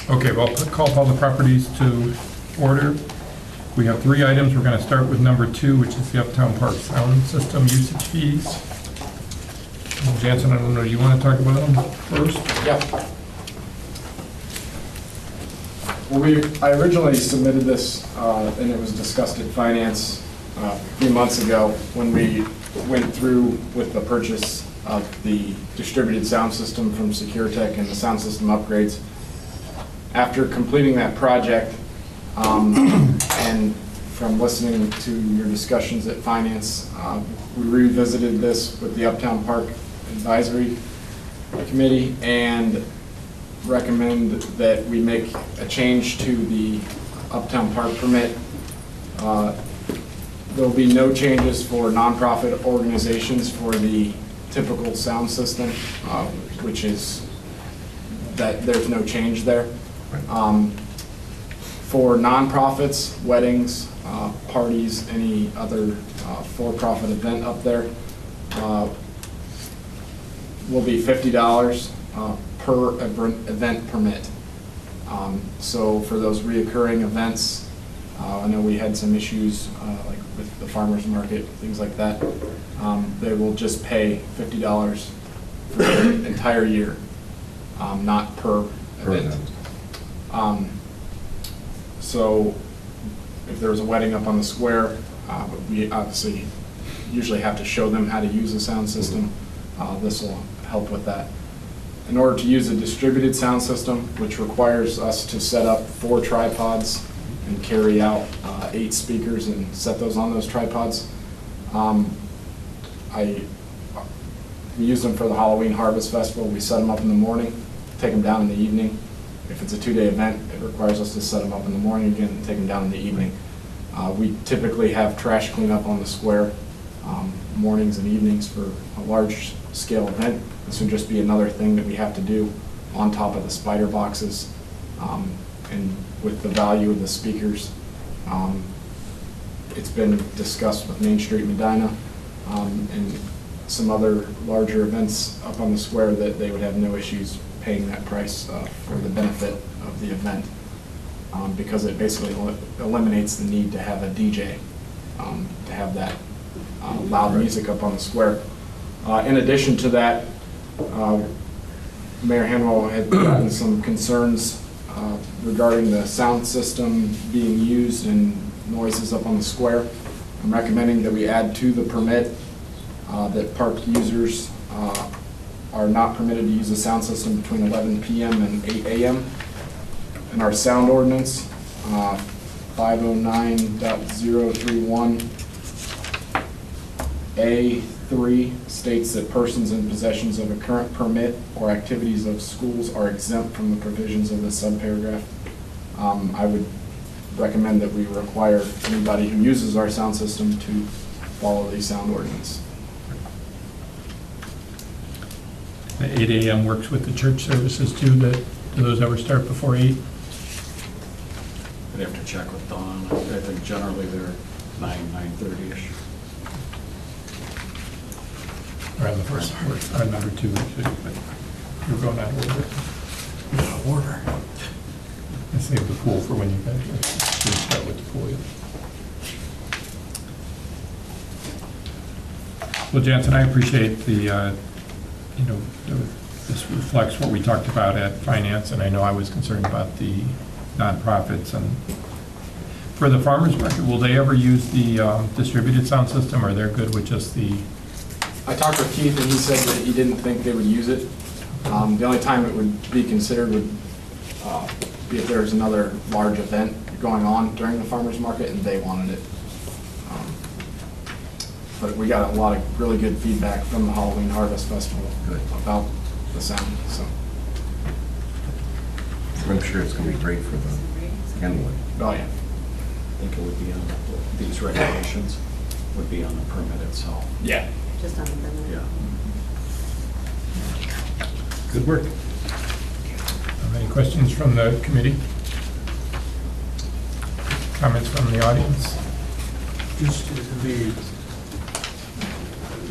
Okay, well, call the properties to order. We have 3 items. We're going to start with number 2, which is the Uptown Park sound system usage fees. Jansen, I don't know, do you want to talk about them first? Yeah. Well, I originally submitted this, and it was discussed at Finance a few months ago when we went through with the purchase of the distributed sound system from SecureTech and the sound system upgrades. After completing that project, and from listening to your discussions at Finance, we revisited this with the Uptown Park Advisory Committee and recommend that we make a change to the Uptown Park permit. There will be no changes for nonprofit organizations for the typical sound system, which is that there's no change there. For nonprofits, weddings, parties, any other for-profit event up there, will be $50 per event permit. So for those reoccurring events, I know we had some issues like with the farmers market, things like that. They will just pay $50 for the entire year, not per event. So if there was a wedding up on the square, we obviously usually have to show them how to use the sound system. This will help with that. In order to use a distributed sound system, which requires us to set up 4 tripods and carry out 8 speakers and set those on those tripods, we use them for the Halloween Harvest Festival. We set them up in the morning, take them down in the evening. If it's a 2-day event, it requires us to set them up in the morning again and take them down in the evening. We typically have trash cleanup on the square mornings and evenings for a large scale event. This would just be another thing that we have to do on top of the spider boxes. And with the value of the speakers, it's been discussed with Main Street Medina and some other larger events up on the square that they would have no issues paying that price for the benefit of the event, because it basically eliminates the need to have a DJ to have that loud music up on the square. In addition to that, Mayor Hanwell had gotten some concerns regarding the sound system being used and noises up on the square. I'm recommending that we add to the permit that park users are not permitted to use the sound system between 11 p.m. and 8 a.m. In our sound ordinance, 509.031A3 states that persons in possession of a current permit or activities of schools are exempt from the provisions of this subparagraph. I would recommend that we require anybody who uses our sound system to follow the sound ordinance. The 8 a.m. works with the church services too, do those ever start before 8? I'd have to check with Dawn. I think generally they're 9:30-ish. Or on the first, or on number 2, actually, but you're going out of order. I saved the pool for when you guys start with the pool. Yeah. Well, Jansen, I appreciate the, this reflects what we talked about at Finance, and I know I was concerned about the nonprofits. And for the farmers market, will they ever use the distributed sound system, or they're good with just the? I talked with Keith, and he said that he didn't think they would use it. The only time it would be considered would be if there was another large event going on during the farmers market and they wanted it. But we got a lot of really good feedback from the Halloween Harvest Festival about the sound. So I'm sure it's going to be great for the Kenwood. oh yeah. I think it would be on, these regulations would be on the permit itself. Yeah. Just on the permit. Yeah. Good work. Any questions from the committee? Comments from the audience? Just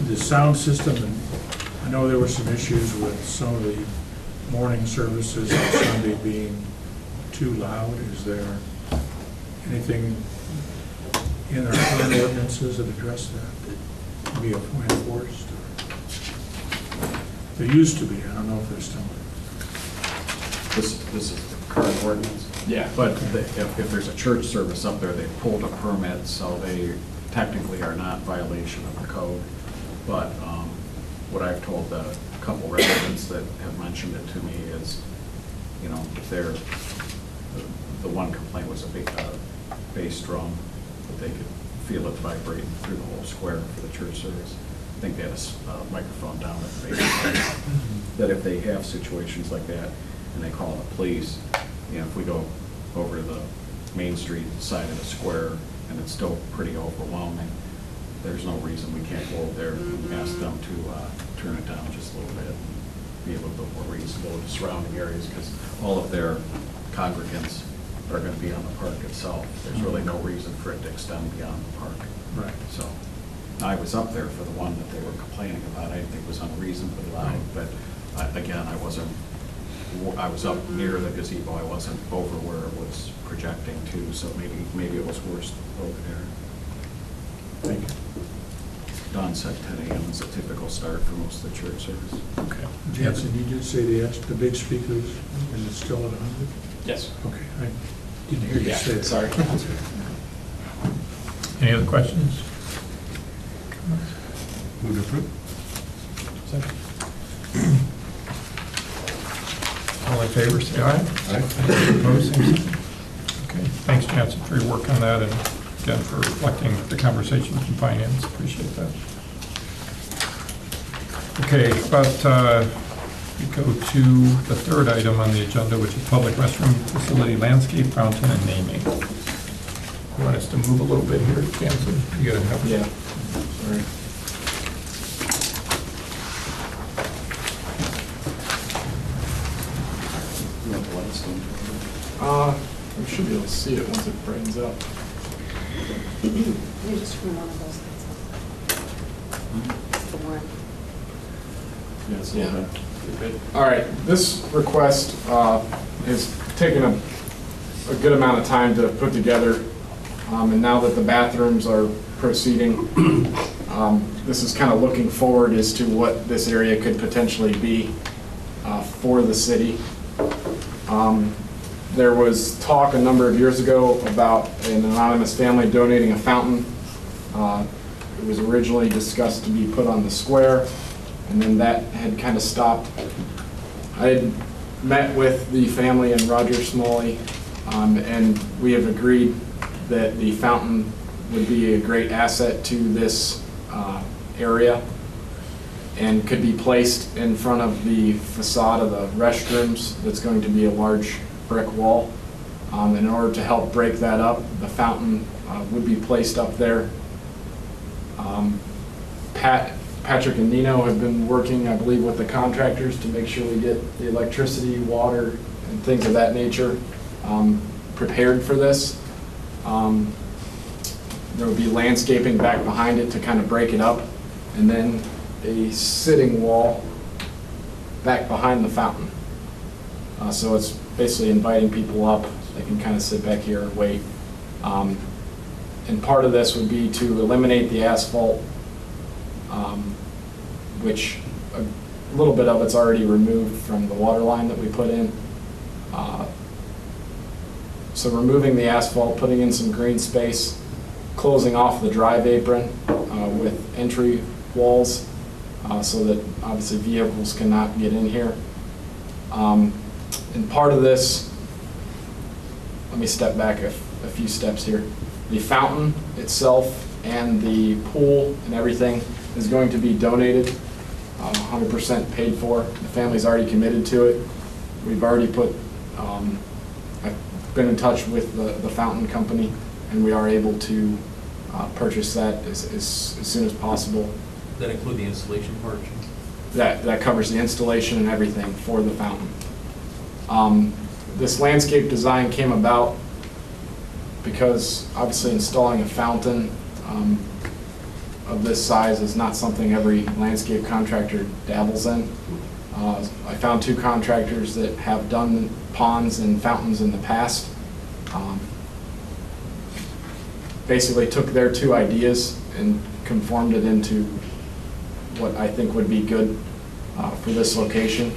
the sound system, and I know there were some issues with some of the morning services on Sunday being too loud? Is there anything in our current ordinances that address that can be enforced? There used to be, I don't know if there's still. This is the current ordinance. Yeah. But if there's a church service up there, they pulled a permit, so they technically are not violation of the code. But what I've told the couple residents that have mentioned it to me is, you know, the one complaint was a bass drum, that they could feel it vibrating through the whole square for the church service. I think they had a microphone down at the base. That if they have situations like that and they call the police, you know, if we go over to the Main Street side of the square and it's still pretty overwhelming, there's no reason we can't go over there and ask them to turn it down just a little bit, be a little bit more reasonable in the surrounding areas, because all of their congregants are going to be on the park itself. There's really no reason for it to extend beyond the park. Right. So I was up there for the one that they were complaining about. I think it was unreasonably loud, but again, I was up near the gazebo. I wasn't over where it was projecting to, so maybe it was worse over there. Thank you. Don said 10 a.m. is a typical start for most of the church service. Okay. Jansen, you did say they asked the big speakers, and it's still at 100? Yes. Okay, I didn't hear you Yeah, say it. sorry. Any other questions? Move to approve? All in favor, say aye. Aye. Opposed, same sign. Okay, thanks, Jansen, for your work on that, and again, for reflecting the conversations in finance. Appreciate that. Okay, about we go to the third item on the agenda, which is public restroom facility landscape, fountain, and naming. You want us to move a little bit here, Jansen? You gotta have. Yeah. Sorry. You want the lights on? We should be able to see it once it brightens up. You just turn one of those lights on. The one. Yeah, it's a Yeah. little bit. All right, this request has taken a good amount of time to put together, and now that the bathrooms are proceeding, this is kind of looking forward as to what this area could potentially be for the city. There was talk a number of years ago about an anonymous family donating a fountain. It was originally discussed to be put on the square, and then that had kind of stopped. I had met with the family and Roger Smalley, and we have agreed that the fountain would be a great asset to this area and could be placed in front of the facade of the restrooms. That's going to be a large brick wall. In order to help break that up, the fountain would be placed up there. Patrick and Nino have been working, I believe, with the contractors to make sure we get the electricity, water, and things of that nature prepared for this. There will be landscaping back behind it to kind of break it up, and then a sitting wall back behind the fountain. So it's basically inviting people up. They can kind of sit back here and wait. And part of this would be to eliminate the asphalt, which a little bit of it's already removed from the water line that we put in. So removing the asphalt, putting in some green space, closing off the drive apron with entry walls so that obviously vehicles cannot get in here. And part of this, let me step back a few steps here. The fountain itself and the pool and everything is going to be donated, 100% paid for. The family's already committed to it. We've already put, I've been in touch with the fountain company, and we are able to purchase that as soon as possible. Does that include the installation part? That covers the installation and everything for the fountain. This landscape design came about because obviously installing a fountain of this size is not something every landscape contractor dabbles in. I found two contractors that have done ponds and fountains in the past. Basically took their two ideas and conformed it into what I think would be good for this location.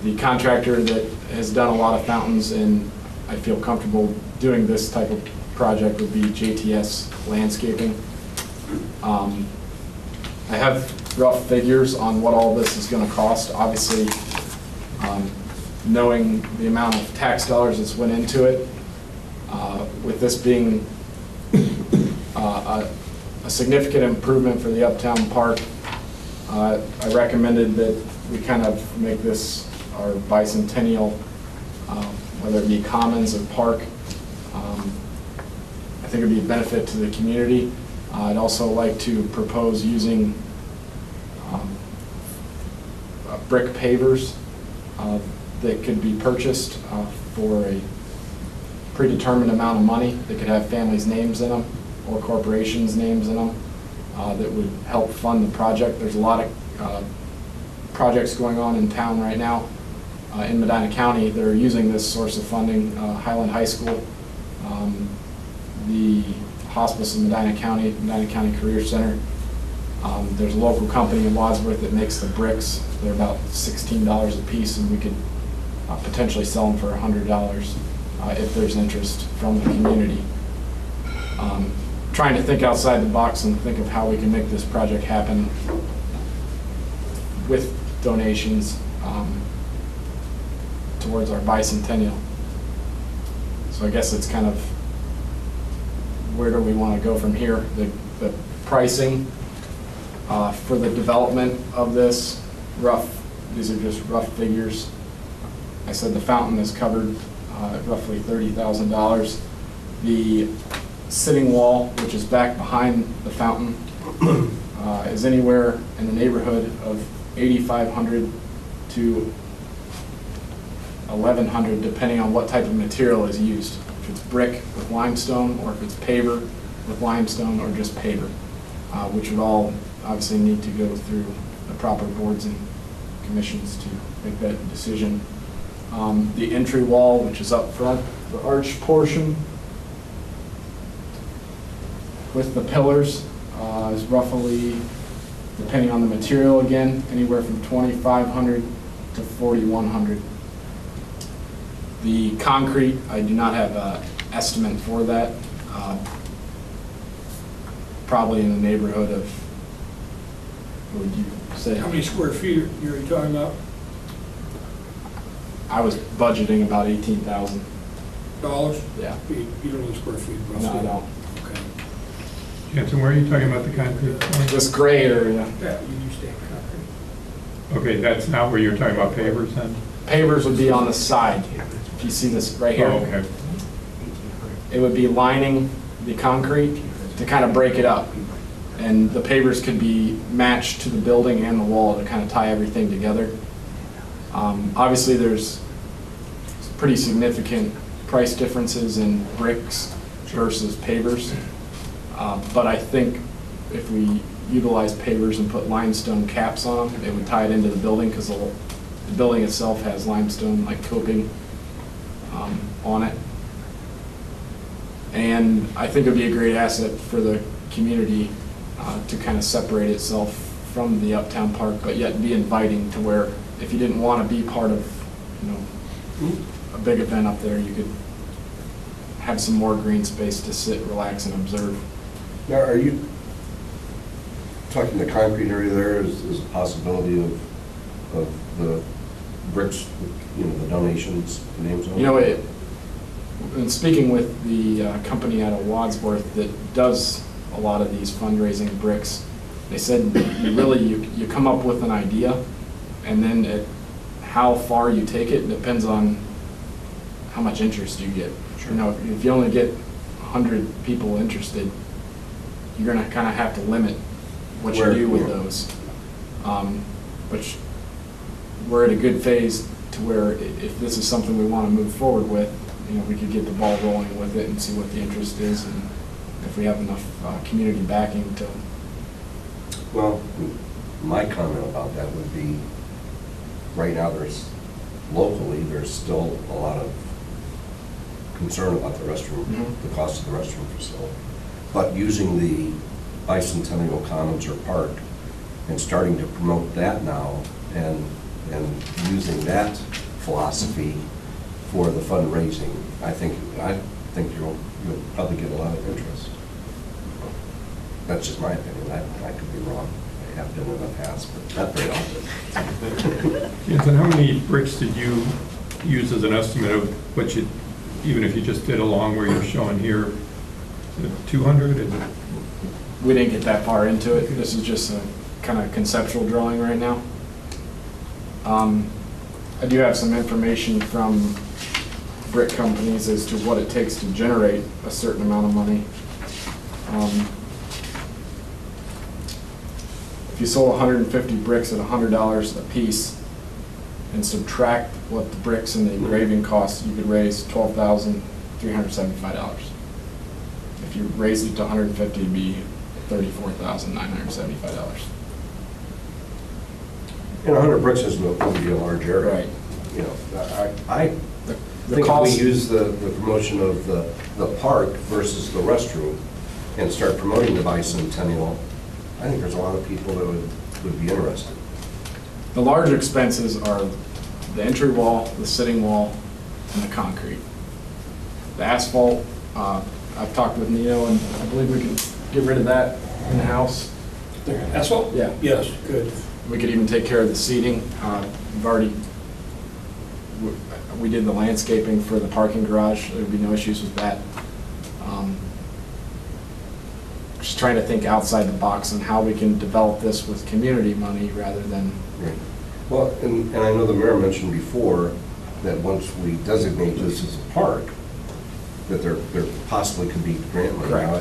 The contractor that has done a lot of fountains and I feel comfortable doing this type of project would be JTS Landscaping. I have rough figures on what all this is going to cost. Obviously, knowing the amount of tax dollars that's went into it, with this being a significant improvement for the Uptown Park, I recommended that we kind of make this our bicentennial, whether it be commons or park. I think it would be a benefit to the community. I'd also like to propose using brick pavers that could be purchased for a predetermined amount of money. They could have families' names in them or corporations' names in them that would help fund the project. There's a lot of projects going on in town right now in Medina County that are using this source of funding. Highland High School, the Hospice in Medina County Career Center. There's a local company in Wadsworth that makes the bricks. They're about $16 a piece, and we could potentially sell them for $100 if there's interest from the community. Trying to think outside the box and think of how we can make this project happen with donations towards our bicentennial. So I guess it's kind of, where do we want to go from here? The pricing for the development of this, these are just rough figures. I said the fountain is covered at roughly $30,000. The sitting wall, which is back behind the fountain, is anywhere in the neighborhood of $8,500 to $1,100, depending on what type of material is used. If it's brick with limestone, or if it's paver with limestone, or just paver, which would all obviously need to go through the proper boards and commissions to make that decision. The entry wall, which is up front, the arch portion, with the pillars, is roughly, depending on the material again, anywhere from $2,500 to $4,100. The concrete, I do not have an estimate for that. Probably in the neighborhood of, what would you say? How many square feet are you talking about? I was budgeting about 18,000. Dollars? Yeah. You don't know square feet, roughly? No, I don't. Okay. Jansen, where are you talking about the concrete? This gray area. Yeah, you do stand concrete. Okay, that's not where you're talking about pavers then? Pavers would be on the side. If you see this right here. Oh, okay. It would be lining the concrete to kind of break it up. And the pavers could be matched to the building and the wall to kind of tie everything together. Obviously, there's pretty significant price differences in bricks versus pavers. But I think if we utilize pavers and put limestone caps on them, it would tie it into the building, because the building itself has limestone like coping on it. And I think it'd be a great asset for the community to kind of separate itself from the Uptown Park, but yet be inviting to where, if you didn't want to be part of, a big event up there, you could have some more green space to sit, relax, and observe. Now, are you talking the concrete area there is a possibility of the bricks, the donations, the names on it? In speaking with the company out of Wadsworth that does a lot of these fundraising bricks, they said you come up with an idea, and then how far you take it depends on how much interest you get. Sure. If you only get 100 people interested, you're going to kind of have to limit what you do with those. Which we're at a good phase to where, if this is something we want to move forward with, we could get the ball rolling with it and see what the interest is, and if we have enough community backing to. Well, my comment about that would be, right now there's locally, there's still a lot of concern about the restroom, Mhm. the cost of the restroom facility. But using the Bicentennial Commons or Park and starting to promote that now and using that philosophy for the fundraising, I think you'll probably get a lot of interest. That's just my opinion. I could be wrong. I have been in the past, but not very often. Jansen, how many bricks did you use as an estimate of what you, even if you just did along where you're showing here, 200? Is it? We didn't get that far into it. This is just a kind of conceptual drawing right now. I do have some information from brick companies as to what it takes to generate a certain amount of money. If you sold 150 bricks at $100 a piece and subtract what the bricks and the engraving costs, you could raise $12,375. If you raised it to 150, it'd be $34,975. And 100 bricks isn't going to be a large area. Right. You know, I The think if cost, we use the promotion of the park versus the restroom and start promoting the Bicentennial, I think there's a lot of people that would be interested. the large expenses are the entry wall, the sitting wall, and the concrete. The asphalt, I've talked with Nino, and I believe we can get rid of that in the house. Asphalt? Yeah. Yes, good. We could even take care of the seating. We did the landscaping for the parking garage. There'd be no issues with that. Just trying to think outside the box on how we can develop this with community money rather than, Right. Well, and I know the mayor mentioned before that once we designate this as a park, that there possibly could be grant money. Correct. Now,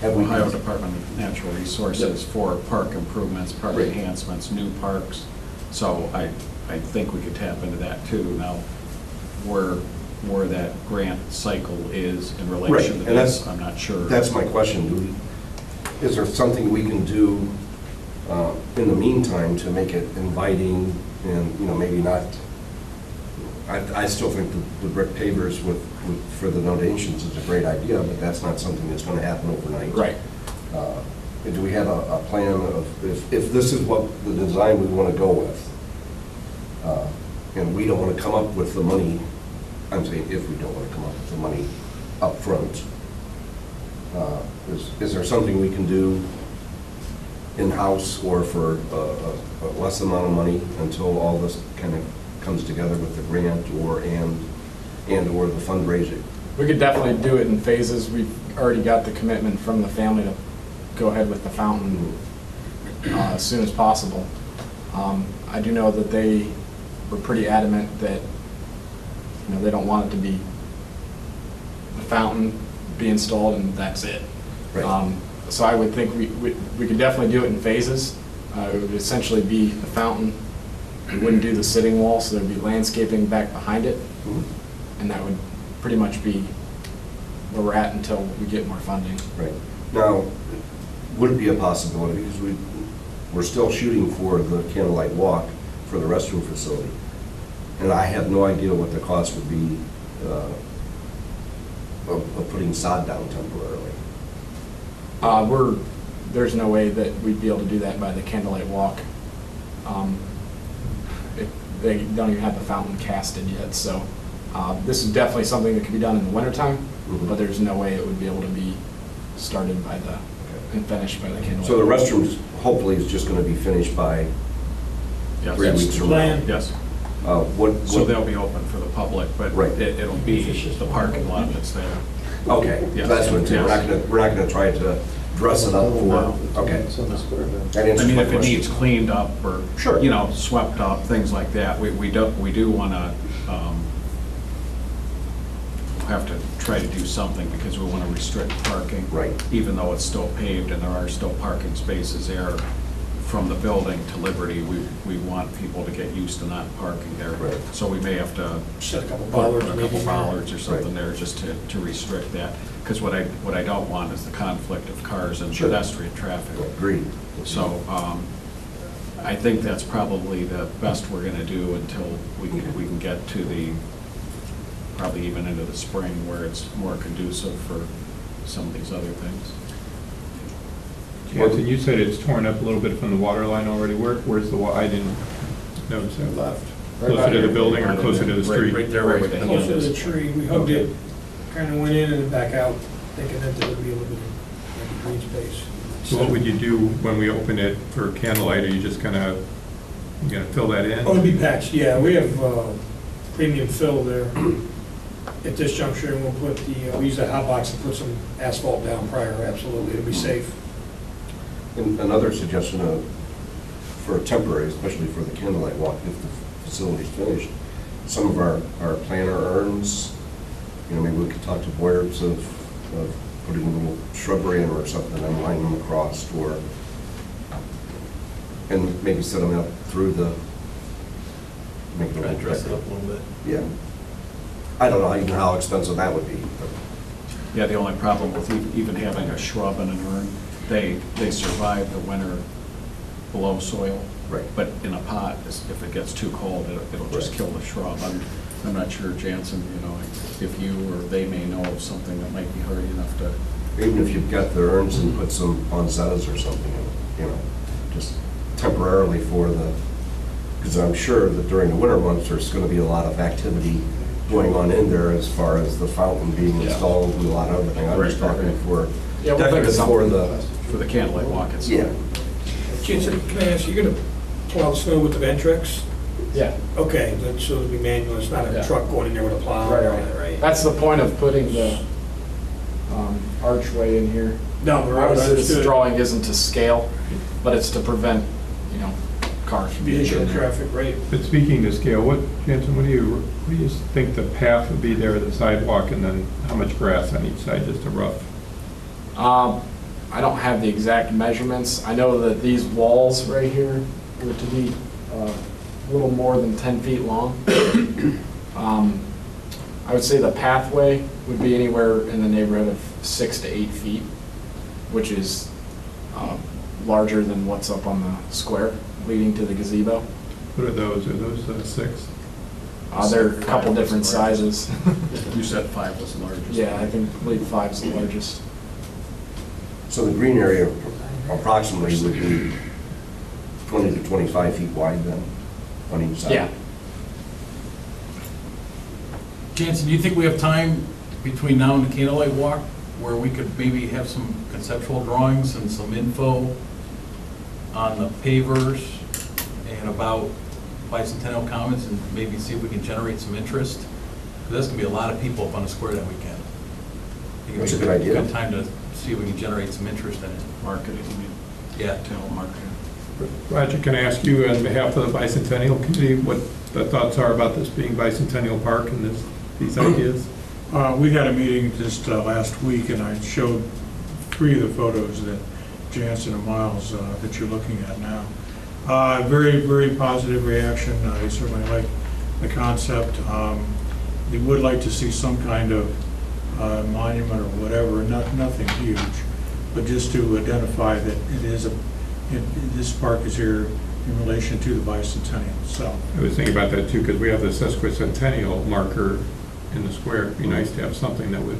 have we Ohio Department of Natural Resources for park improvements, park Right. enhancements, new parks. So I think we could tap into that too. Now, where that grant cycle is in Right, relation to and this, that's- I'm not sure. That's my question. Is there something we can do in the meantime to make it inviting and, maybe not, I still think the brick pavers for the donations is a great idea, but that's not something that's going to happen overnight. right. Do we have a plan of, if this is what the design we want to go with, and we don't want to come up with the money, I'm saying if we don't want to come up with the money up front, is there something we can do in-house or for a less amount of money until all this kind of comes together with the grant or the fundraising? We could definitely do it in phases. We've already got the commitment from the family to go ahead with the fountain as soon as possible. I do know that they were pretty adamant that, they don't want it to be the fountain be installed and that's it. Right. So I would think we could definitely do it in phases. It would essentially be the fountain. We wouldn't do the sitting wall, so there'd be landscaping back behind it. Mhm. And that would pretty much be where we're at until we get more funding. Right. Now, would it be a possibility, because we're still shooting for the candlelight walk for the restroom facility, and I have no idea what the cost would be of putting sod down temporarily. There's no way that we'd be able to do that by the candlelight walk. They don't even have the fountain casted yet, so this is definitely something that could be done in the wintertime, Mhm. but there's no way it would be able to be started and finished by the candlelight. So the restrooms hopefully is just going to be finished by Yes. 3 weeks from now. Plan. Yes. What? So they'll be open for the public, but Right. it'll be the parking lot that's there. Okay, Yes. that's what, we're not going to try to dress it up for, No. okay. That I answers mean, my if it question. needs cleaned up or, Sure. swept up, things like that, we do want to have to try to do something because we want to restrict parking. Right. Even though it's still paved and there are still parking spaces there from the building to Liberty, we want people to get used to not parking there. Right. So we may have to Set a couple put bollards a maybe couple there. bollards or something Right. there just to restrict that. Because what I don't want is the conflict of cars and Sure. pedestrian traffic. Agreed. So I think that's probably the best we're gonna do until we can get to the, probably even into the spring where it's more conducive for some of these other things. Jansen, you said it's torn up a little bit from the water line already. Where's the, I didn't notice that. Left. Closer to the building or closer to the street? Right there where the hand Closer to is. the tree, we hugged it, kind of went in and then back out, thinking that there would be a little bit of like a green space. So what would you do when we open it for candlelight? Are you just gonna fill that in? Oh, it'd be patched, yeah, we have premium fill there at this juncture, and we'll put we'll use that hot box and put some asphalt down prior, absolutely, it'll be safe. And another suggestion for a temporary, especially for the candlelight walk, if the facility's finished, some of our planter urns, maybe we could talk to Boyers of putting a little shrubbery in or something and line them across, and maybe set them up through make it a Try to little dress it better. up a little bit. Yeah. I don't know even how expensive that would be. But Yeah, the only problem with even having a shrub and an urn, they survive the winter below soil. Right. But in a pot, if it gets too cold, it'll just Right. kill the shrub. I'm not sure, Jansen, if you or they may know of something that might be hardy enough to, even if you've got the urns and put some poinsettias or something, just temporarily because I'm sure that during the winter months, there's going to be a lot of activity going on in there as far as the fountain being Yeah. installed and a lot of other things. I'm just Right, talking right. for, Yeah, we'll think of decorative for something. for the candlelight walk itself. yeah. Jensen, can I ask, you're gonna plow the snow with the Ventrex? Yeah. Okay, so it'll be manual, it's not a Yeah. truck going in there with a plow Right, or right. anything, right? That's the point of putting the archway in here. Down the road, Obviously, this understood. drawing isn't to scale, but it's to prevent, cars from being Vehicle in there. traffic, right? But speaking to scale, Jansen, what do you think the path would be there, the sidewalk, and then how much grass on each side, just a rough? I don't have the exact measurements. I know that these walls right here were to be a little more than 10 feet long. I would say the pathway would be anywhere in the neighborhood of 6 to 8 feet, which is larger than what's up on the square leading to the gazebo. What are those? Are those 6? They're a couple Five different was the largest. sizes. You said 5 was the largest. Yeah, I believe 5 is the largest. So the green area approximately would be 20 to 25 feet wide then, on each side? Yeah. Jansen, do you think we have time between now and the candlelight walk where we could maybe have some conceptual drawings and some info on the pavers and about Bicentennial Commons and maybe see if we can generate some interest? Because there's going to be a lot of people up on the square that weekend. I think That's it'd a be good idea. Good time to see if we can generate some interest in it. Marketing, Yeah. telemarketing. Roger, can I ask you on behalf of the Bicentennial Committee what the thoughts are about this being Bicentennial Park and these ideas? We had a meeting just last week, and I showed 3 of the photos that Jansen and Miles that you're looking at now. Very, very positive reaction. They certainly like the concept. They would like to see some kind of monument or whatever, nothing huge, but just to identify that this park is here in relation to the bicentennial itself. I was thinking about that too, because we have the sesquicentennial marker in the square. It'd be nice to have something that would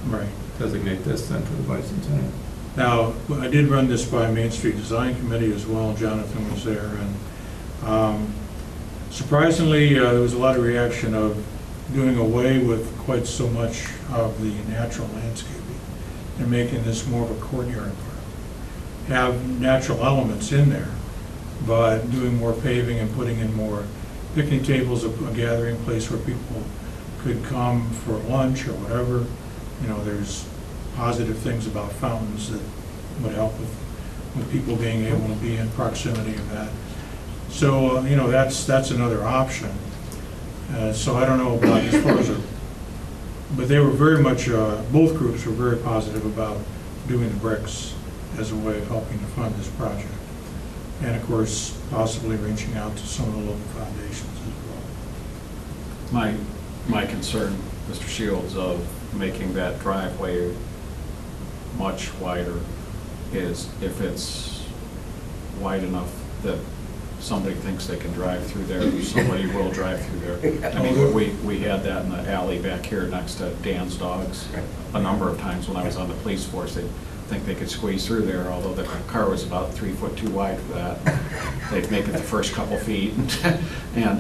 Right. designate this then for the bicentennial. Now, I did run this by Main Street Design Committee as well. Jonathan was there, and surprisingly, there was a lot of reaction of doing away with quite so much of the natural landscaping and making this more of a courtyard park. Have natural elements in there, but doing more paving and putting in more picnic tables, a gathering place where people could come for lunch or whatever. There's positive things about fountains that would help with people being able to be in proximity of that. So, that's another option. So I don't know about as far as but they were very much, both groups were very positive about doing the bricks as a way of helping to fund this project. And of course, possibly reaching out to some of the local foundations as well. My concern, Mr. Shields, of making that driveway much wider is if it's wide enough that somebody thinks they can drive through there, somebody will drive through there. I mean, we had that in the alley back here next to Dan's Dogs a number of times when I was on the police force. They'd think they could squeeze through there, although the car was about 3 foot too wide for that. They'd make it the first couple feet. And,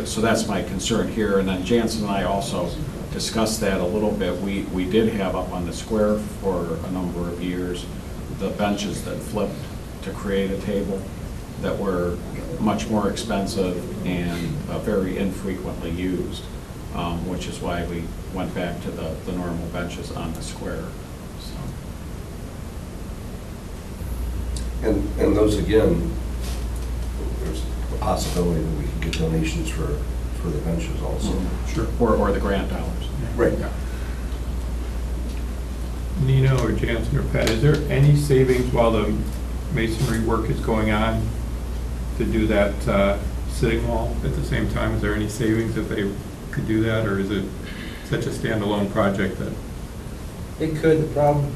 so that's my concern here. And then Jansen and I also discussed that a little bit. We did have up on the square for a number of years the benches that flipped to create a table that were much more expensive and very infrequently used, which is why we went back to the normal benches on the square. So. And those, again, there's a possibility that we could get donations for the benches also. Sure. Or the grant dollars. Right. Nina or Jansen or Pat, is there any savings while the masonry work is going on to do that sitting wall at the same time? Is there any savings if they could do that, or is it such a standalone project that? It could. The problem,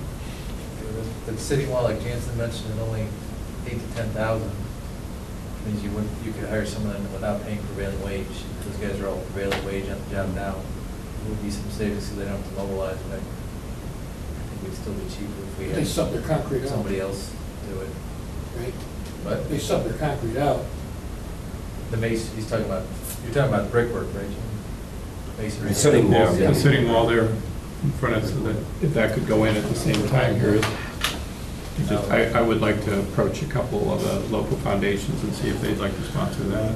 the sitting wall, like Jansen mentioned, is only 8,000 to 10,000. Means you could hire someone without paying prevailing wage. Those guys are all prevailing wage on the job now. There would be some savings so they don't have to mobilize, but I think it'd still be cheaper if we They had sub their concrete out. somebody else do it. Right? But They sub their concrete out. the you're talking about brickwork, right, Jim? Masonry. The sitting wall, Yeah, the sitting wall there in front of us, so that if that could go in at the same time here. I would like to approach a couple of the local foundations and see if they'd like to sponsor that.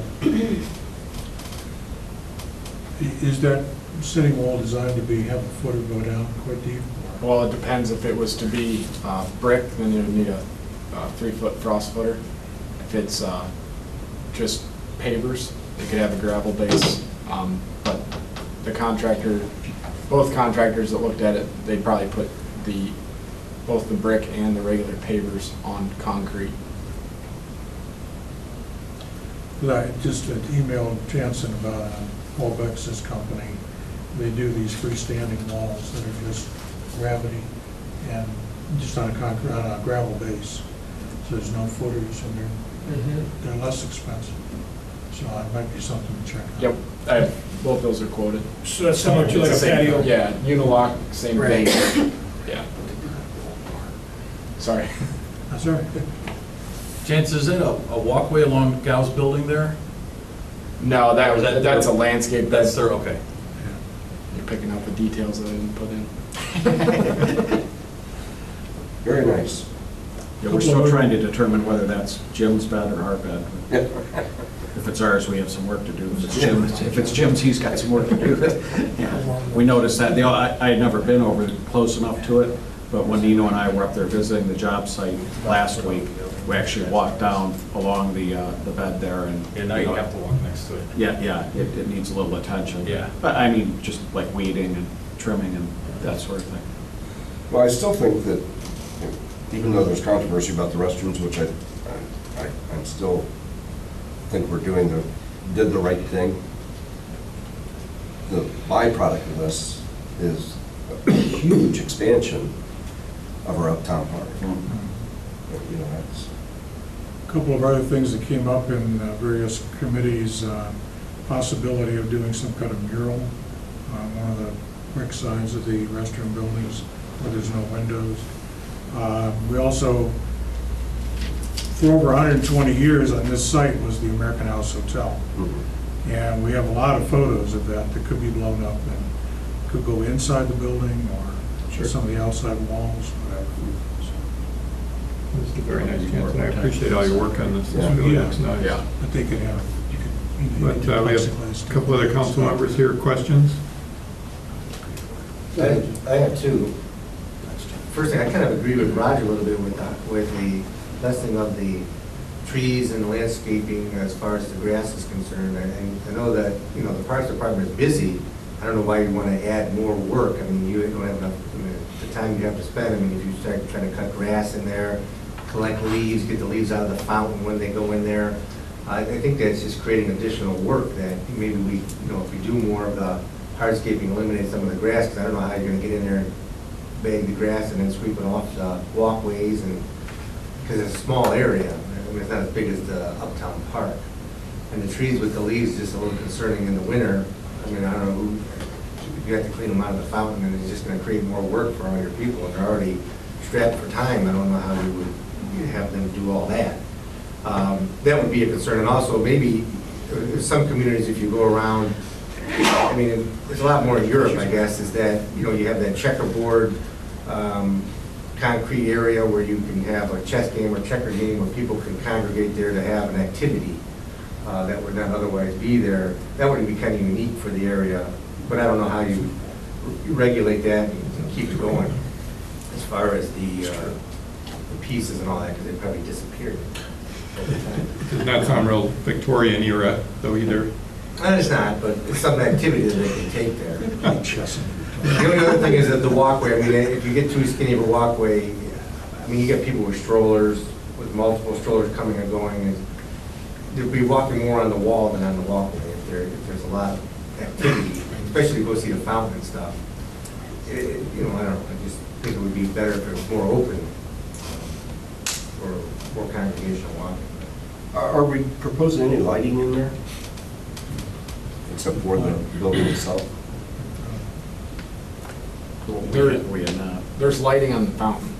Is that sitting wall designed to have a foot or go down quite deep? Well, it depends. If it was to be brick, then you would need a 3-foot frost footer. If it's just pavers, they could have a gravel base. But both contractors that looked at it, they probably put both the brick and the regular pavers on concrete. I just emailed Jansen about Paul Bex's company. They do these freestanding walls that are just gravity and just on a gravel base. So there's no footers and they're less expensive. So it might be something to check out. Yep, both those are quoted. So that's similar to like a patio. Yeah, unilock, same Right. thing. Yeah. Sorry. That's all right. Chance, is it a walkway along Gau's building there? No, that's a landscape. That's their, okay. You're picking out the details that I didn't put in. Very nice. Yeah, we're still trying to determine whether that's Jim's bed or our bed. If it's ours, we have some work to do. If it's Jim's, he's got some work to do. Yeah. We noticed that. I had never been over close enough to it, but when Nino and I were up there visiting the job site last week, we actually walked down along the bed there and. Yeah, now you have to walk next to it. Yeah, it needs a little attention. Yeah. But I mean, just like weeding and trimming and that sort of thing. Well, I still think that, even though there's controversy about the restrooms, which I still think we're did the right thing, the byproduct of this is a huge expansion of our uptown park. You know, that's. A couple of other things that came up in various committees, possibility of doing some kind of mural on one of the brick sides of the restroom buildings where there's no windows. We also, for over 120 years on this site was the American House Hotel. And we have a lot of photos of that could be blown up and could go inside the building or some of the outside walls, whatever. This is a very nice chance, and I appreciate all your work on this. This Yeah. really looks nice. Yeah. But they could have, But we have a couple other council members here, questions? I have two. First thing, I kind of agree with Roger a little bit with the lessening of the trees and landscaping as far as the grass is concerned. And I know that, you know, the Parks Department is busy. I don't know why you want to add more work. I mean, you don't have enough, the time you have to spend. I mean, if you start trying to cut grass in there, collect leaves, get the leaves out of the fountain when they go in there, I think that's just creating additional work that maybe we, you know, if we do more of the hardscaping, eliminate some of the grass, because I don't know how you're going to get in there and bag the grass and then sweep it off the walkways, and because it's a small area. I mean, it's not as big as the Uptown Park. And the trees with the leaves just a little concerning in the winter. I mean, I don't know, you have to clean them out of the fountain, and it's just gonna create more work for all your people, and they're already strapped for time. I don't know how you would have them do all that. That would be a concern, and also maybe some communities, if you go around, I mean, it's a lot more in Europe, I guess, is that, you know, you have that checkerboard, concrete area where you can have a chess game or checker game where people can congregate there to have an activity that would not otherwise be there. That would be kind of unique for the area, but I don't know how you regulate that and keep it going as far as the pieces and all that, because they probably disappeared over time. Does not sound real Victorian era, though, either. It's not, but it's some activity that they can take there. The only other thing is that the walkway, I mean, if you get too skinny of a walkway, I mean, you get people with strollers, with multiple strollers coming and going, and they'll be walking more on the wall than on the walkway if there's a lot of activity, especially to go see the fountain and stuff. You know, I don't know, I just think it would be better if it was more open for more congregational walking. Are we proposing any lighting in there? Except for the building itself? We are not. There's lighting on the fountain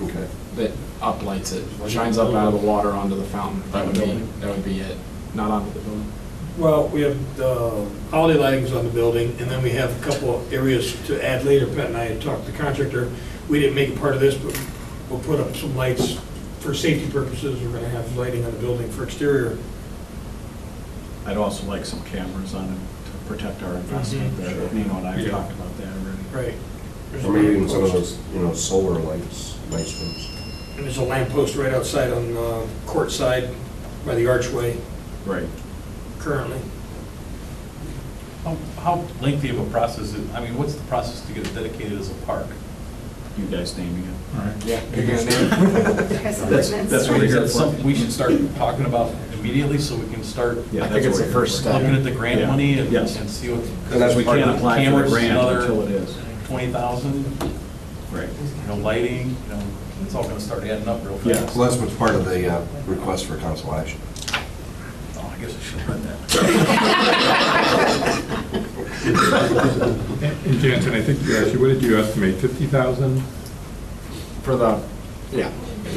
Okay. that uplights it, shines up out of the water onto the fountain. That would be it, not onto the building. Well, we have the holiday lightings on the building, and then we have a couple of areas to add later. Pat and I had talked to the contractor. We didn't make it part of this, but we'll put up some lights for safety purposes. We're gonna have lighting on the building for exterior. I'd also like some cameras on it to protect our investment there. Sure. Nino and I Yeah. talked about that already. Right. Or maybe even some of those, you know, solar lights, nice ones. And there's a lamp post right outside on court side by the archway Right. currently. How lengthy of a process is, I mean, what's the process to get it dedicated as a park? You guys naming it. All right. Yeah, you're gonna name That's what we're Is here that for. something we should start talking about immediately so we can start Yeah, I that's think it's what the we're first here for. step. looking at the grant Yeah. money and Yes. see what. And that's, we can't apply for the Cameras, grant another until it is. 20,000, Right. lighting, it's all gonna start adding up real Yeah. fast. Well, that's what's part of the request for council action. Oh, I guess I should have done that. And Jansen, I think you actually, what did you estimate, 50,000? For the, yeah.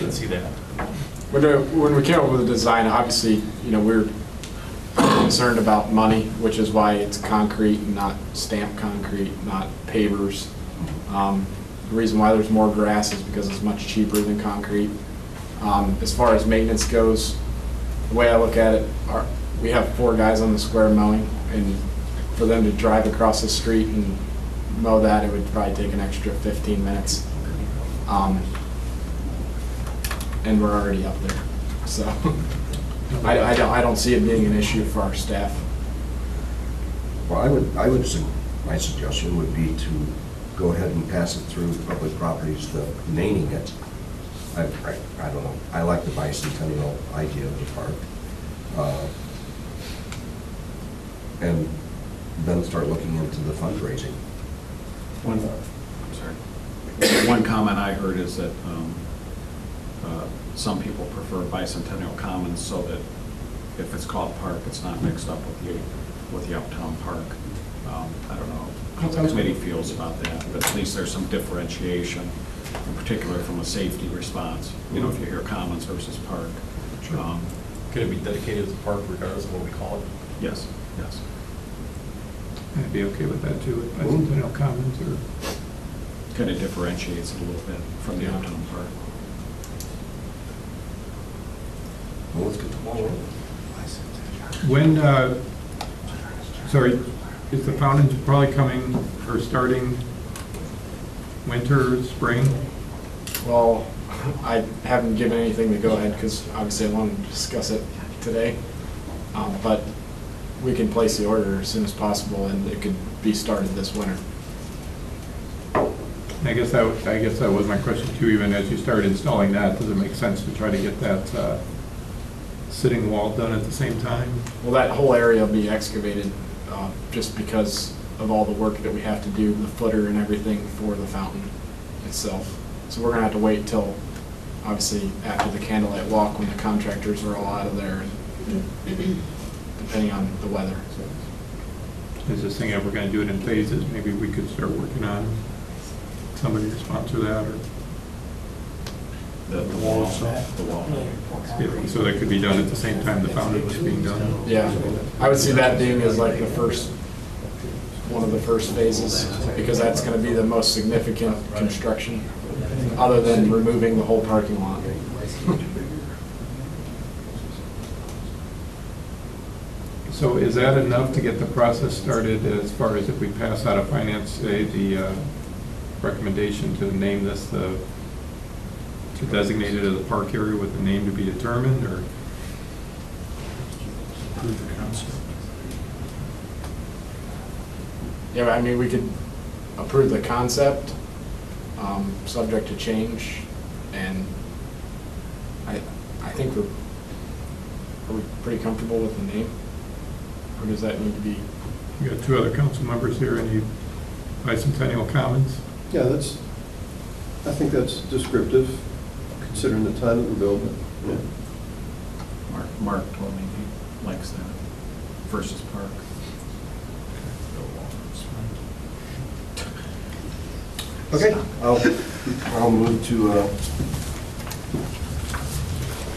Let's see that. When we came up with the design, obviously, you know, we're concerned about money, which is why it's concrete and not stamped concrete, not pavers. The reason why there's more grass is because it's much cheaper than concrete. As far as maintenance goes, the way I look at it, we have 4 guys on the square mowing, and for them to drive across the street and mow that, it would probably take an extra 15 minutes. And we're already up there, so I don't see it being an issue for our staff. Well, my suggestion would be to go ahead and pass it through public properties, the naming it. I don't know, I like the bicentennial idea of the park. And then start looking into the fundraising. I'm sorry. One comment I heard is that some people prefer Bicentennial Commons so that if it's called park, it's not mixed up with the Uptown Park. I don't know how the committee feels about that, but at least there's some differentiation, in particular from a safety response. You know, if you hear commons versus park. Could it be dedicated as a park regardless of what we call it? Yes, yes. I'd be okay with that too, with Bicentennial Commons or. Kind of differentiates it a little bit from the Uptown Park. Well, let's get the ball rolling. When, sorry, is the fountain probably coming or starting winter, spring? Well, I haven't given anything to go ahead because obviously I wanted to discuss it today. But we can place the order as soon as possible and it could be started this winter. I guess that was my question too, even as you start installing that, does it make sense to try to get that sitting wall done at the same time? Well, that whole area will be excavated just because of all the work that we have to do, the footer and everything for the fountain itself. So we're gonna have to wait till obviously after the candlelight walk, when the contractors are all out of there, depending on the weather. Is this thing ever gonna do it in phases? Maybe we could start working on somebody to sponsor that, or, The wall itself? The wall. yeah, so that could be done at the same time the fountain was being done. Yeah, I would see that being as like the first, one of the first phases, because that's gonna be the most significant construction, other than removing the whole parking lot. So is that enough to get the process started as far as if we pass out of finance today, the recommendation to name this the, to designate it as a park area with a name to be determined, or? Approve the concept. Yeah, I mean, we could approve the concept, subject to change, and I think are we pretty comfortable with the name? Or does that need to be? We got two other council members here, any bicentennial comments? Yeah, I think that's descriptive, considering the time that we're building it. Yeah. Mark told me he likes that versus park. Okay. I'll move to,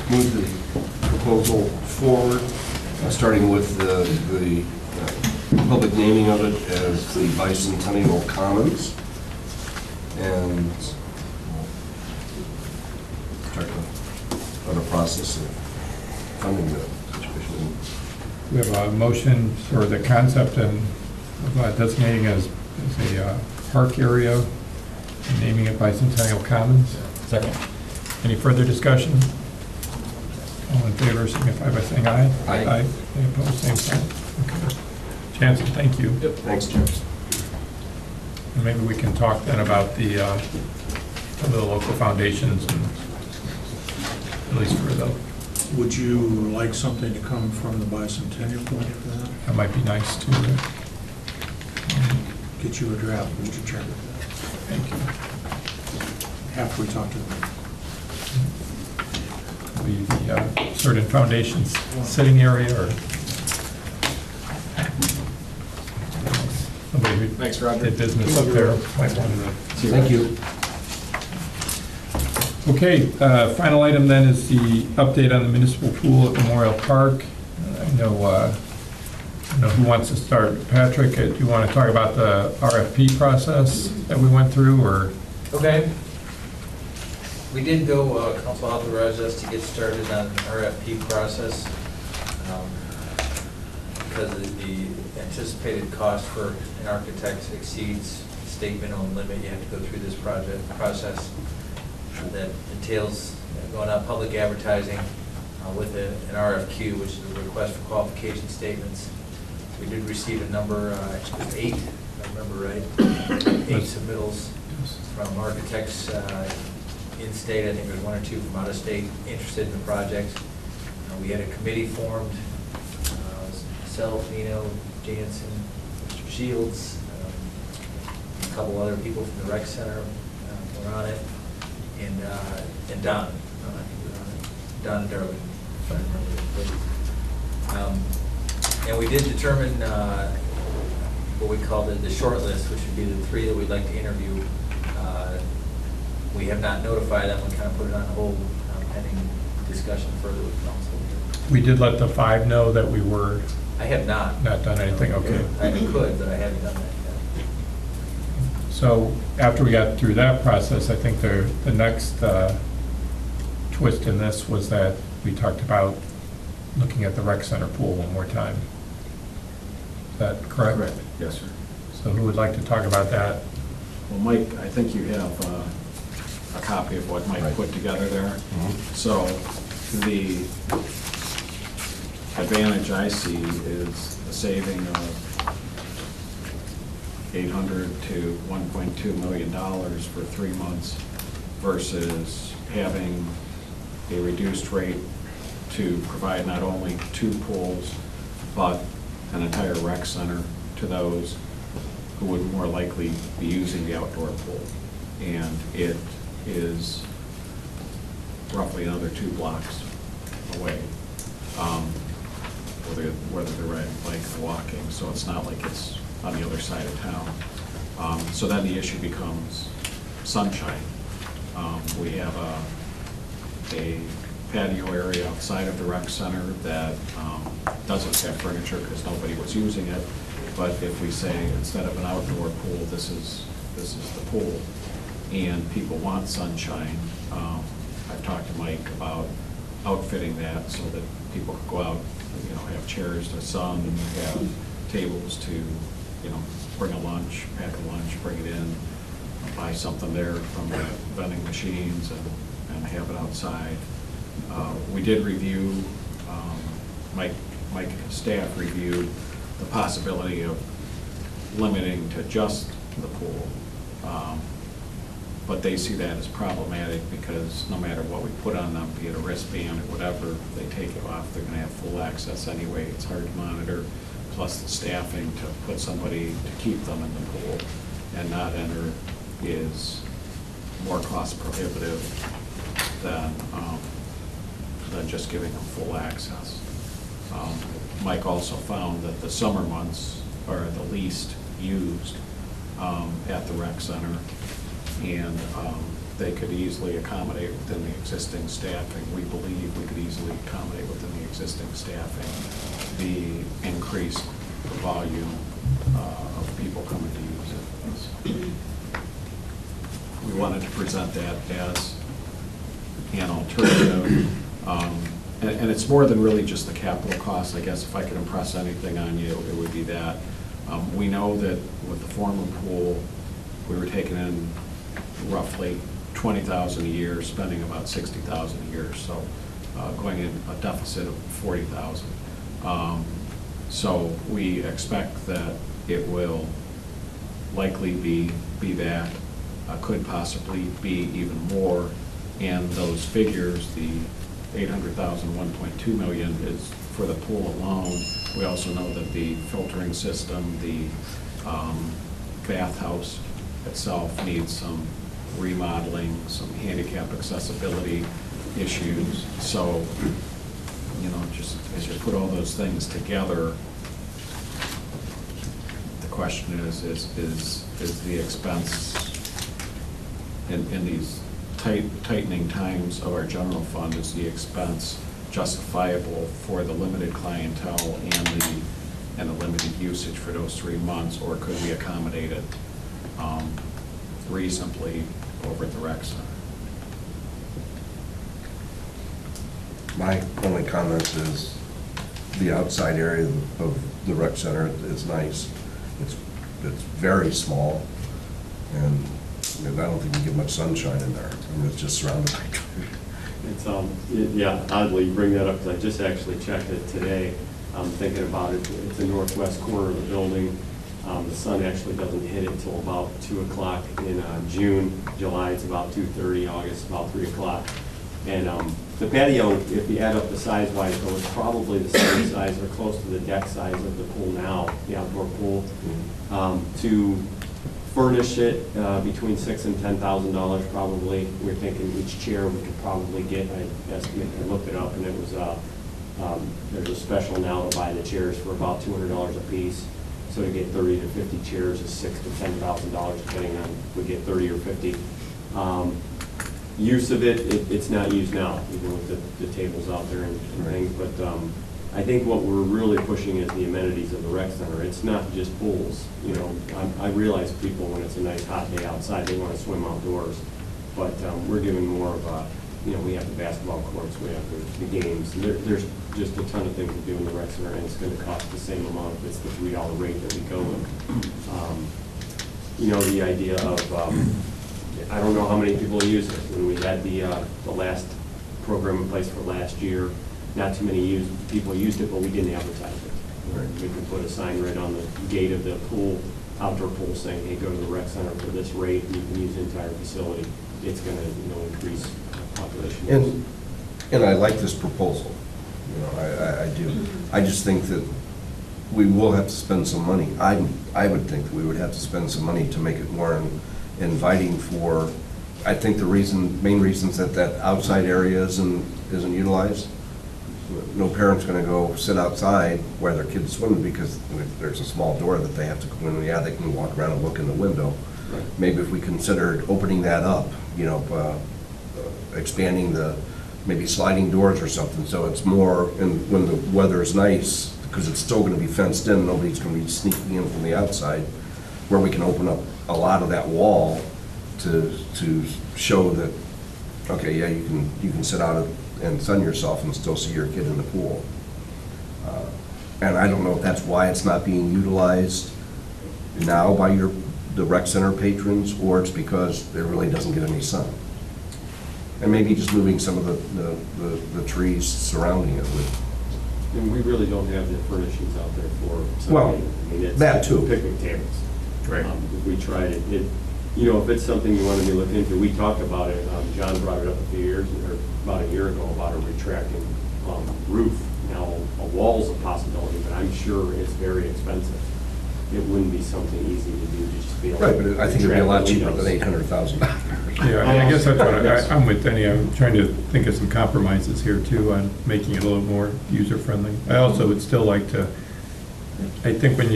move the proposal forward, starting with the public naming of it as the Bicentennial Commons. And start on a process of funding the situation. We have a motion for the concept and designating as a park area, and naming it Bicentennial Commons. Second. Any further discussion? All in favor, signify by saying aye. Aye. Any opposed, same sign. Okay. Jansen, thank you. Yep. Thanks, Jim. And maybe we can talk then about the local foundations, and at least for the, Would you like something to come from the bicentennial committee for that? that might be nice to, Get you a draft, would you check it thank you. after we talk to them? Be the certain foundations sitting area, or somebody who Thanks, Roger. did business up there might want to. Thank you. Okay, final item then is the update on the municipal pool at Memorial Park. I know who wants to start. Patrick, do you want to talk about the RFP process that we went through, or? Okay. We did go, council authorized us to get started on an RFP process because the anticipated cost for an architect exceeds state minimum limit. You have to go through this process that entails going out public advertising with an RFQ, which is a request for qualification statements. We did receive a number, actually it was 8, if I remember right, 8 submittals from architects in-state. I think there was 1 or 2 from out of state interested in the project. We had a committee formed, myself, Nino, Jansen, Mr. Shields, a couple other people from the rec center were on it, and Don, I think we were on it, Don and Darwin, if I remember. And we did determine what we call the short list, which would be the 3 that we'd like to interview. We have not notified them. We kind of put it on hold pending discussion further with council. We did let the 5 know that we were I have not. not done anything, okay. I could, but I haven't done that yet. So after we got through that process, I think the next twist in this was that we talked about looking at the rec center pool one more time. Is that correct? Correct. Yes, sir. So who would like to talk about that? Well, Mike, I think you have a copy of what Mike put together there. So the advantage I see is a saving of $800 to $1.2 million for 3 months versus having a reduced rate to provide not only 2 pools, but an entire rec center to those who would more likely be using the outdoor pool. And it is roughly another 2 blocks away, whether they're riding a bike or walking, so it's not like it's on the other side of town. So then the issue becomes sunshine. We have a patio area outside of the rec center that doesn't have furniture because nobody was using it. But if we say, instead of an outdoor pool, this is the pool, and people want sunshine, I've talked to Mike about outfitting that so that people could go out, have chairs to sun, have tables to, bring a lunch, pack a lunch, bring it in, buy something there from the vending machines and have it outside. We did review, Mike and his staff reviewed the possibility of limiting to just the pool. But they see that as problematic because no matter what we put on them, be it a wristband or whatever, if they take it off, they're gonna have full access anyway. It's hard to monitor, plus the staffing to put somebody to keep them in the pool and not enter is more cost prohibitive than just giving them full access. Mike also found that the summer months are the least used at the rec center, and they could easily accommodate within the existing staffing. We believe we could easily accommodate within the existing staffing the increased volume of people coming to use it. We wanted to present that as an alternative. And it's more than really just the capital cost. I guess if I could impress anything on you, it would be that. We know that with the former pool, we were taking in roughly $20,000 a year, spending about $60,000 a year, so going in a deficit of $40,000. So we expect that it will likely be that, could possibly be even more, and those figures, the 800,000, 1.2 million is for the pool alone. We also know that the filtering system, the bathhouse itself needs some remodeling, some handicap accessibility issues. So, just as you put all those things together, the question is the expense in these tightening times of our general fund, is the expense justifiable for the limited clientele and the limited usage for those 3 months, or could we accommodate it reasonably over at the rec center? My only comment is the outside area of the rec center is nice. It's very small, and I don't think you get much sunshine in there. I mean, it's just surrounded by trees. It's, yeah, oddly, you bring that up, because I just actually checked it today. I'm thinking about it. It's the northwest corner of the building. The sun actually doesn't hit it until about 2 o'clock in June. July, it's about 2:30. August, about 3 o'clock. And the patio, if you add up the size-wise, though, it's probably the same size or close to the deck size of the pool now, the outdoor pool. To furnish it between $6,000 and $10,000 probably. We're thinking each chair we could probably get, I estimate, I looked it up, and it was, there's a special now to buy the chairs for about $200 a piece. So to get 30 to 50 chairs is $6,000 to $10,000, depending on if we get 30 or 50. Use of it's not used now, even with the tables out there and things, but I think what we're really pushing is the amenities of the rec center. It's not just pools. I realize people, when it's a nice hot day outside, they want to swim outdoors, but we're giving more of a, we have the basketball courts, we have the games. There's just a ton of things to do in the rec center, and it's going to cost the same amount if it's the $3 rate that we go with. The idea of, I don't know how many people use it. When we had the last program in place for last year, not too many people used it, but we didn't advertise it. We could put a sign right on the gate of the pool, outdoor pool, saying, hey, go to the rec center for this rate, and you can use the entire facility. It's going to increase population. And I like this proposal. I do. I just think that we will have to spend some money. I would think that we would have to spend some money to make it more inviting for I think the main reasons that outside area isn't utilized, no parent's gonna go sit outside while their kid's swimming because there's a small door that they have to go in. Yeah, they can walk around and look in the window. Right. Maybe if we considered opening that up, expanding maybe sliding doors or something, so it's more, and when the weather is nice, because it's still gonna be fenced in, nobody's gonna be sneaking in from the outside, where we can open up a lot of that wall to show that, okay, yeah, you can sit out and sun yourself and still see your kid in the pool. And I don't know if that's why it's not being utilized now by the rec center patrons, or it's because it really doesn't get any sun. And maybe just moving some of the trees surrounding it would. And we really don't have the furnishings out there for Well, something. I mean, it's that too. Picnic tables. Right. If we tried it, if it's something you wanted to look into, we talked about it, John brought it up about a year ago, about a retracting roof. Now, a wall's a possibility, but I'm sure it's very expensive. It wouldn't be something easy to do, to just be able to. Right, but I think it'd be a lot retract the cheaper than windows. $800,000. Yeah, I guess that's what I'm with Denny. I'm trying to think of some compromises here too on making it a little more user-friendly. I also would still like to, I think when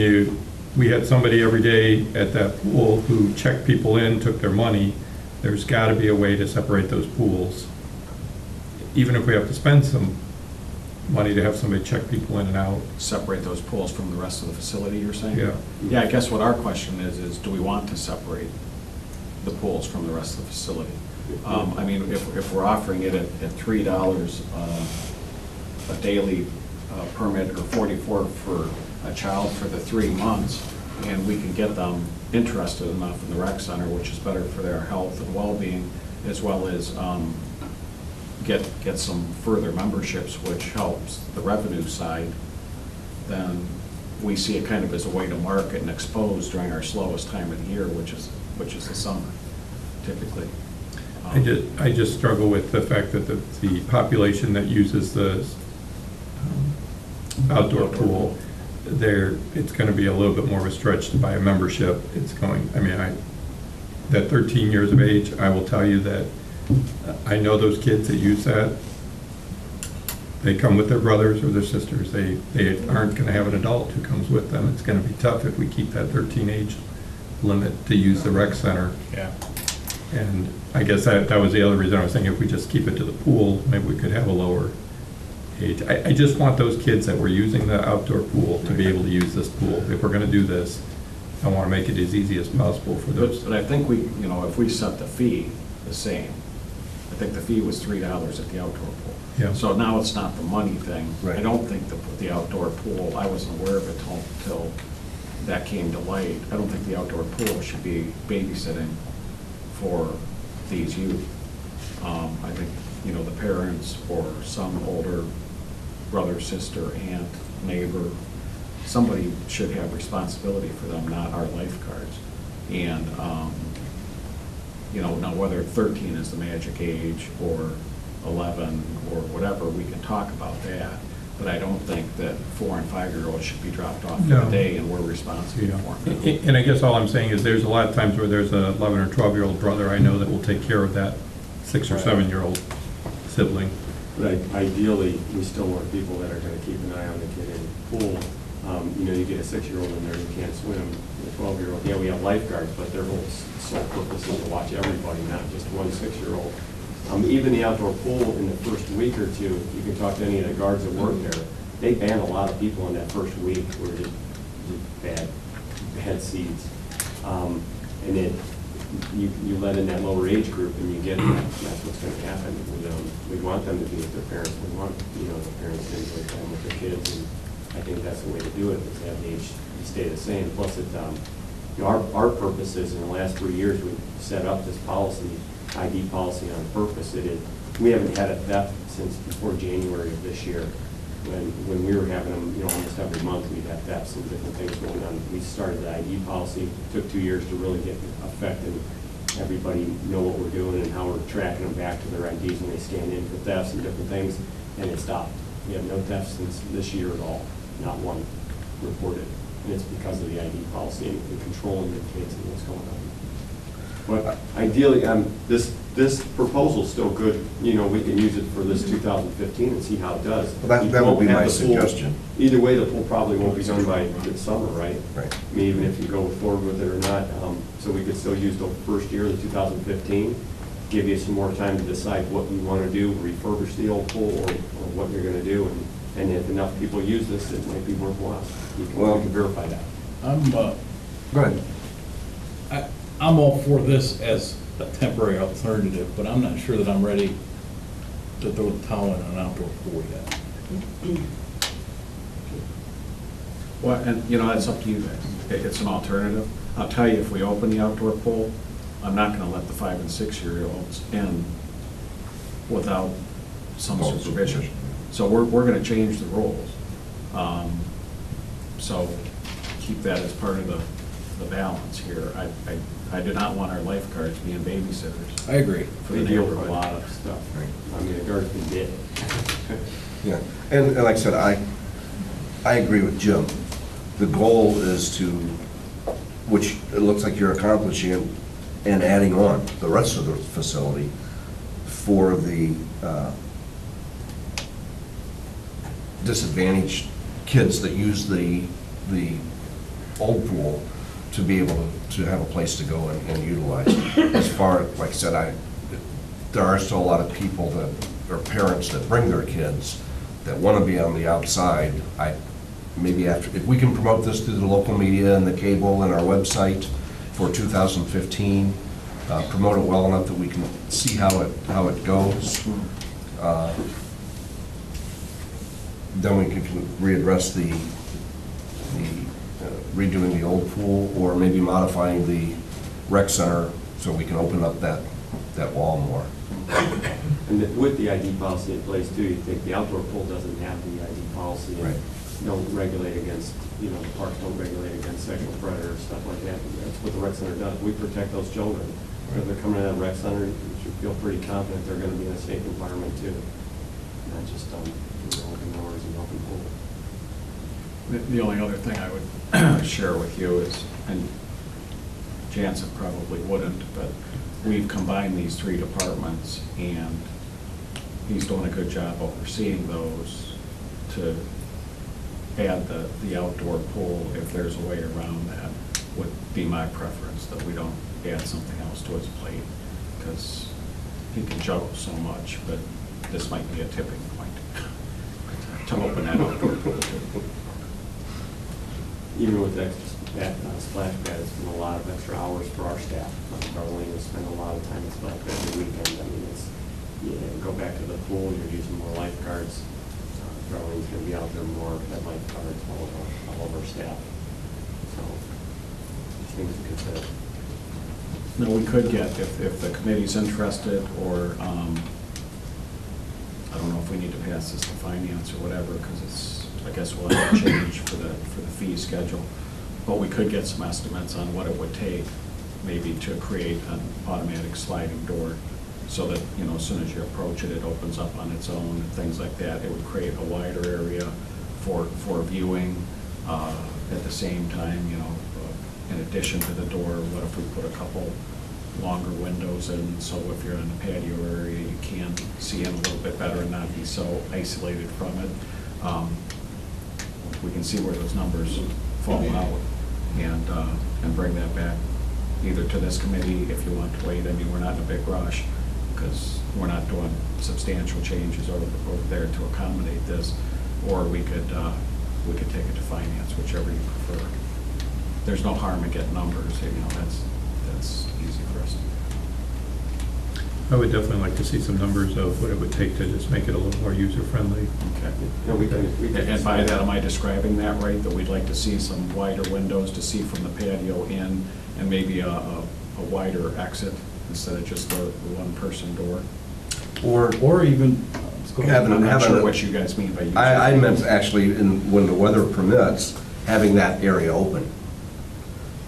we had somebody every day at that pool who checked people in, took their money, there's got to be a way to separate those pools. Even if we have to spend some money to have somebody check people in and out. Separate those pools from the rest of the facility, you're saying? Yeah. Yeah, I guess what our question is do we want to separate the pools from the rest of the facility? I mean, if we're offering it at $3 a daily permit, or $44 for a child for the 3 months, and we can get them interested enough in the rec center, which is better for their health and well-being, as well as get some further memberships, which helps the revenue side, then we see it kind of as a way to market and expose during our slowest time of the year, which is the summer, typically. I just struggle with the fact that the population that uses the outdoor pool, it's going to be a little bit more of a stretch to buy a membership. That 13 years of age, I will tell you that I know those kids that use that. They come with their brothers or their sisters. They aren't going to have an adult who comes with them. It's going to be tough if we keep that 13 age limit to use the rec center. Yeah. And I guess that was the other reason I was thinking if we just keep it to the pool, maybe we could have a lower age. I just want those kids that were using the outdoor pool to be able to use this pool. If we're going to do this, I want to make it as easy as possible for those. But I think if we set the fee the same, I think the fee was $3 at the outdoor pool. Yeah. So now it's not the money thing. Right. I don't think the outdoor pool, I wasn't aware of it till that came to light. I don't think the outdoor pool should be babysitting for these youth. I think, the parents or some older brother, sister, aunt, neighbor, somebody should have responsibility for them, not our lifeguards. And, now whether 13 is the magic age or 11 or whatever, we can talk about that. But I don't think that 4 and 5-year-olds should be dropped off for No. the day and we're responsible for them. And I guess all I'm saying is there's a lot of times where there's a 11 or 12-year-old brother I know that will take care of that 6 or 7-year-old sibling. But ideally, we still want people that are going to keep an eye on the kid in the pool. You get a 6-year-old in there who can't swim, a 12-year-old. Yeah, we have lifeguards, but their whole sole purpose is to watch everybody, not just one 6-year-old. Even the outdoor pool in the first week or two, you can talk to any of the guards that work there, they ban a lot of people in that first week who are just bad seeds. And then you let in that lower age group and you get that, that's what's going to happen. We want them to be with their parents. We want, the parents to enjoy time with their kids. And I think that's the way to do it, is have the age stay the same. Plus, our purpose is, in the last 3 years, we've set up this policy, ID policy on purpose. We haven't had a theft since before January of this year. When we were having them, almost every month, we'd have thefts and different things going on. We started the ID policy, took 2 years to really get effect and everybody know what we're doing and how we're tracking them back to their IDs when they stand in for thefts and different things, and it stopped. We have no thefts since this year at all, not one reported. And it's because of the ID policy and controlling the kids and what's going on. But ideally, this proposal's still good, you know, we can use it for this 2015 and see how it does. Well, that You would be won't have my the pool- suggestion. Either way, the pool probably won't be done by midsummer, right? Right. I mean, even if you go forward with it or not, so we could still use the first year, the 2015, give you some more time to decide what you want to do, refurbish the old pool, or what you're going to do, and if enough people use this, it might be worthwhile. You can verify that. Go ahead. I'm all for this as a temporary alternative, but I'm not sure that I'm ready to throw the towel in an outdoor pool yet. Well, and, you know, that's up to you guys. It's an alternative. I'll tell you, if we open the outdoor pool, I'm not gonna let the 5- and 6-year-olds in without some supervision. So we're gonna change the rules. So keep that as part of the balance here. I do not want our lifeguards being babysitters. I agree. For the They deal with a neighborhood. lot of stuff. Right. I mean, the guards can get. Yeah, and like I said, I agree with Jim. The goal is to, which it looks like you're accomplishing it, and adding on the rest of the facility for the disadvantaged kids that use the old pool to be able to have a place to go and utilize it. As far, like I said, there are still a lot of people that, or parents that bring their kids that want to be on the outside. Maybe after, if we can promote this through the local media and the cable and our website for 2015, promote it well enough that we can see how it goes. Then we can readdress the redoing the old pool, or maybe modifying the rec center so we can open up that wall more. And with the ID policy in place too, you think the outdoor pool doesn't have the ID policy. And Right. don't regulate against, you know, the parks don't regulate against sexual predators, stuff like that. That's what the rec center does. We protect those children. If they're coming to that rec center, you should feel pretty confident they're gonna be in a safe environment too. Not just, open doors and open pool. The only other thing I would share with you is, and Jansen probably wouldn't, but we've combined these 3 departments, and he's doing a good job overseeing those to add the outdoor pool, if there's a way around that, would be my preference, that we don't add something else to his plate, because he can juggle so much, but this might be a tipping point to open that outdoor pool too. Even with the extra splash pad, it's been a lot of extra hours for our staff. Darlene has spent a lot of time at splash pad every weekend. I mean, go back to the pool, you're using more lifeguards. Darlene's gonna be out there more at lifeguards, all of our staff. So, things to consider. No, we could get, if the committee's interested, or, I don't know if we need to pass this to finance or whatever, because it's, I guess we'll have to change for the fee schedule. But we could get some estimates on what it would take, maybe to create an automatic sliding door, so that, you know, as soon as you approach it, it opens up on its own and things like that. It would create a wider area for viewing. At the same time, you know, in addition to the door, what if we put a couple longer windows in, so if you're in the patio area, you can see in a little bit better and not be so isolated from it. We can see where those numbers fall out, and bring that back either to this committee if you want to wait. I mean, we're not in a big rush, because we're not doing substantial changes over there to accommodate this, or we could take it to finance, whichever you prefer. There's no harm in getting numbers, you know, that's easy for us to do. I would definitely like to see some numbers of what it would take to just make it a little more user-friendly. Okay. No, we can. And by that, am I describing that right, that we'd like to see some wider windows to see from the patio in, and maybe a wider exit instead of just the one-person door? Or even, I'm not sure what you guys mean by user. I meant actually, when the weather permits, having that area open.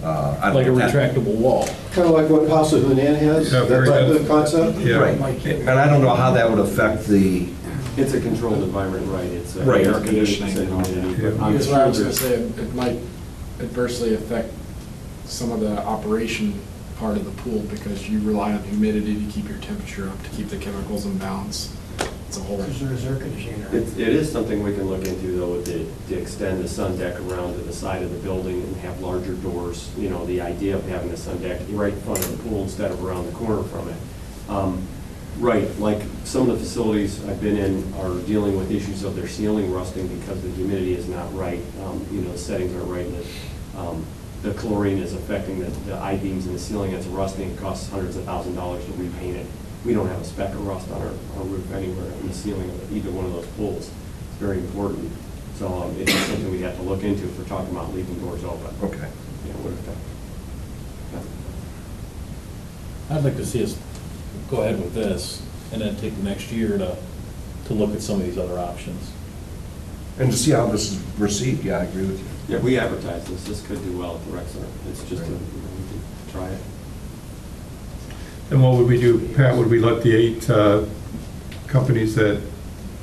I don't like a know if that- retractable wall. Kind of like what House of Hunan has, Yeah, that very type good. of concept? Yeah. Right, and I don't know how that would affect the, It's a controlled environment, right? It's Right. Air conditioning it's and all that. humidity, Yeah. but I'm That's what I was sure gonna say, it might adversely affect some of the operation part of the pool because you rely on humidity to keep your temperature up, to keep the chemicals in balance. It's a whole. Because there is air conditioning. It is something we can look into though, with to extend the sun deck around to the side of the building and have larger doors. You know, the idea of having the sun deck right in front of the pool instead of around the corner from it. Right, like some of the facilities I've been in are dealing with issues of their ceiling rusting because the humidity is not right. You know, the settings aren't right. And the chlorine is affecting the I-beams in the ceiling. It's rusting. It costs hundreds of thousands of dollars to repaint it. We don't have a speck of rust on our roof anywhere in the ceiling of either one of those pools. It's very important. So it's something we have to look into if we're talking about leaving doors open. Okay. Yeah, what if that? I'd like to see us go ahead with this and then take the next year to look at some of these other options. And to see how this is received, yeah, I agree with you. Yeah, we advertise this. This could do well at the rec center. It's just, we can try it. And what would we do, Pat? Would we let the 8 companies that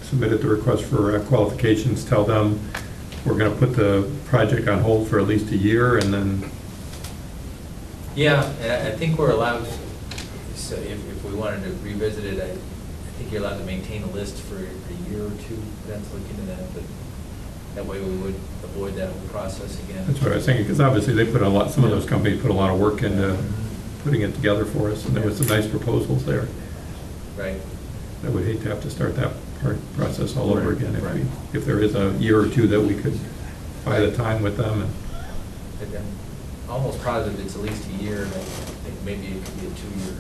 submitted the request for qualifications tell them we're going to put the project on hold for at least a year and then? Yeah, and I think we're allowed, so if we wanted to revisit it, I think you're allowed to maintain a list for a year or two. That's looking into that, but that way we would avoid that whole process again. That's what I was thinking, because obviously they put a lot, some of those companies put a lot of work into putting it together for us, and there was some nice proposals there. Right. I would hate to have to start that process all over Right, again right. if there is a year or two that we could buy the time with them. And I'm almost positive it's at least a year, and I think maybe it could be a 2-year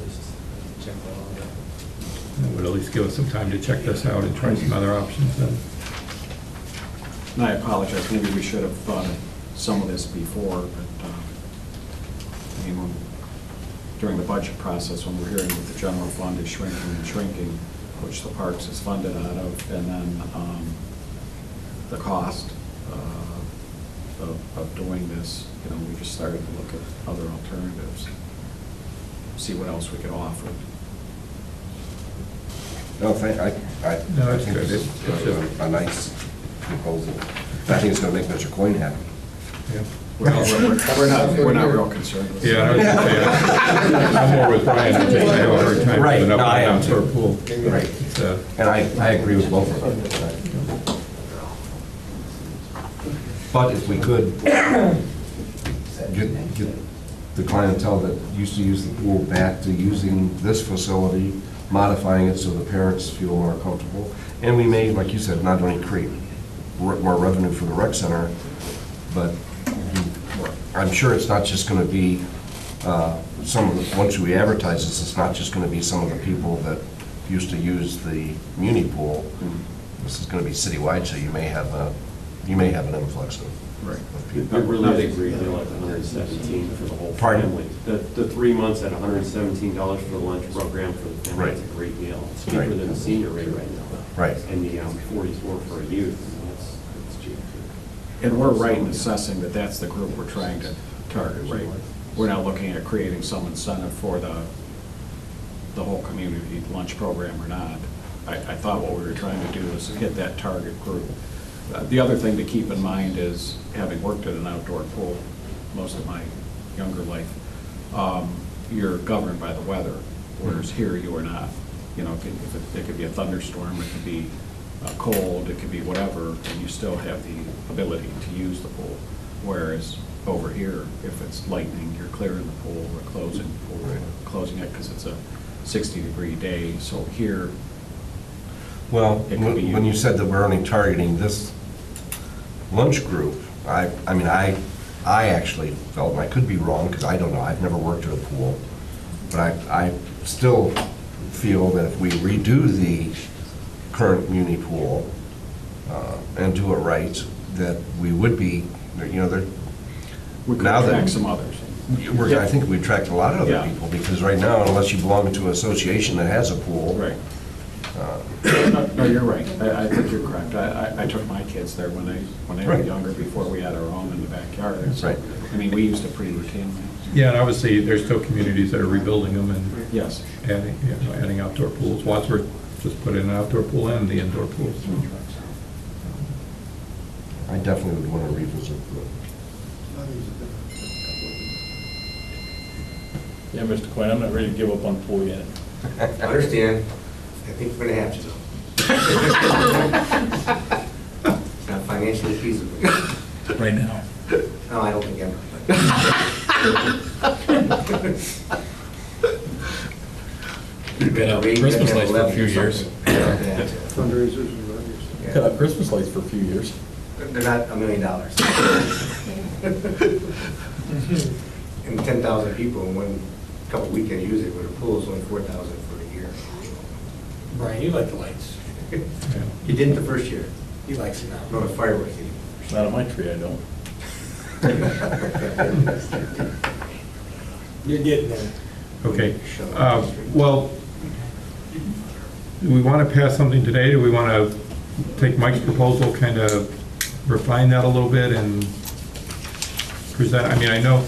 list to check all of that. it would at least give us some time to check this out and try some other options then. And I apologize, maybe we should have thought of some of this before, but, I mean, during the budget process, when we're hearing that the general fund is shrinking and shrinking, which the parks is funded out of, and then the cost of doing this, you know, we just started to look at other alternatives, see what else we could offer. No, No, I it's think good. it's It's a nice proposal. I think it's going to make Mr. Coyne happy. Yeah. We're not real concerned with it. Yeah, I was gonna say, I'm more with Brian, I think I have a hard time Right, putting up no, I am with an outdoor too. pool. Right. It's, And I agree with both of them. But if we could get the clientele that used to use the pool back to using this facility, modifying it so the parents feel more comfortable, and we may, like you said, not only create more revenue for the rec center, but I'm sure it's not just going to be once we advertise this, it's not just going to be some of the people that used to use the muni pool. This is going to be citywide, so you may have an influx of people. I really agree, they like 117 for the whole Pardon? family. The 3 months at $117 for the lunch program for the family, Right. that's a great deal. It's cheaper Right. than the senior rate right now. Right. And the 44 for a youth, that's cheap. And we're right in assessing that that's the group we're trying to target, right? We're not looking at creating some incentive for the whole community lunch program or not. I thought what we were trying to do was hit that target group. The other thing to keep in mind is, having worked at an outdoor pool most of my younger life, you're governed by the weather, whereas here you are not. You know, it could be a thunderstorm, it could be cold, it could be whatever, and you still have the ability to use the pool. Whereas over here, if it's lightning, you're clearing the pool or closing it because it's a 60-degree day. So here, Well, It could be when you used. said that we're only targeting this lunch group, I mean, I actually felt, and I could be wrong, because I don't know, I've never worked at a pool, but I still feel that if we redo the current muni pool and do it right, that we would be, you know, we could Now that- attract some others. I think we attract a lot of other Yeah. people, because right now, unless you belong to an association that has a pool. Right. No, you're right. I think you're correct. I took my kids there when they were Right. younger, before we had our own in the backyard. So, Right. I mean, we used it pretty routinely. Yeah, and obviously, there's still communities that are rebuilding them and Yes. adding outdoor pools. Wadsworth just put in an outdoor pool and the indoor pools. I definitely would want to revisit the Yeah, Mr. Quinn, I'm not ready to give up on the pool yet. I understand. I think we're gonna have to. Not financially feasible. Right now. No, I don't think ever. We've got out Christmas lights for a few years. Fundraisers and runners. Cut out Christmas lights for a few years. They're not $1 million. And 10,000 people in one couple weekends use it, where the pool is only 4,000 for a year. Brian, you like the lights. He didn't the first year. He likes it now. Not the fireworks. He Not on my tree, I don't. You're getting there. Okay, well, do we want to pass something today? Do we want to take Mike's proposal, kind of refine that a little bit and present? I mean, I know,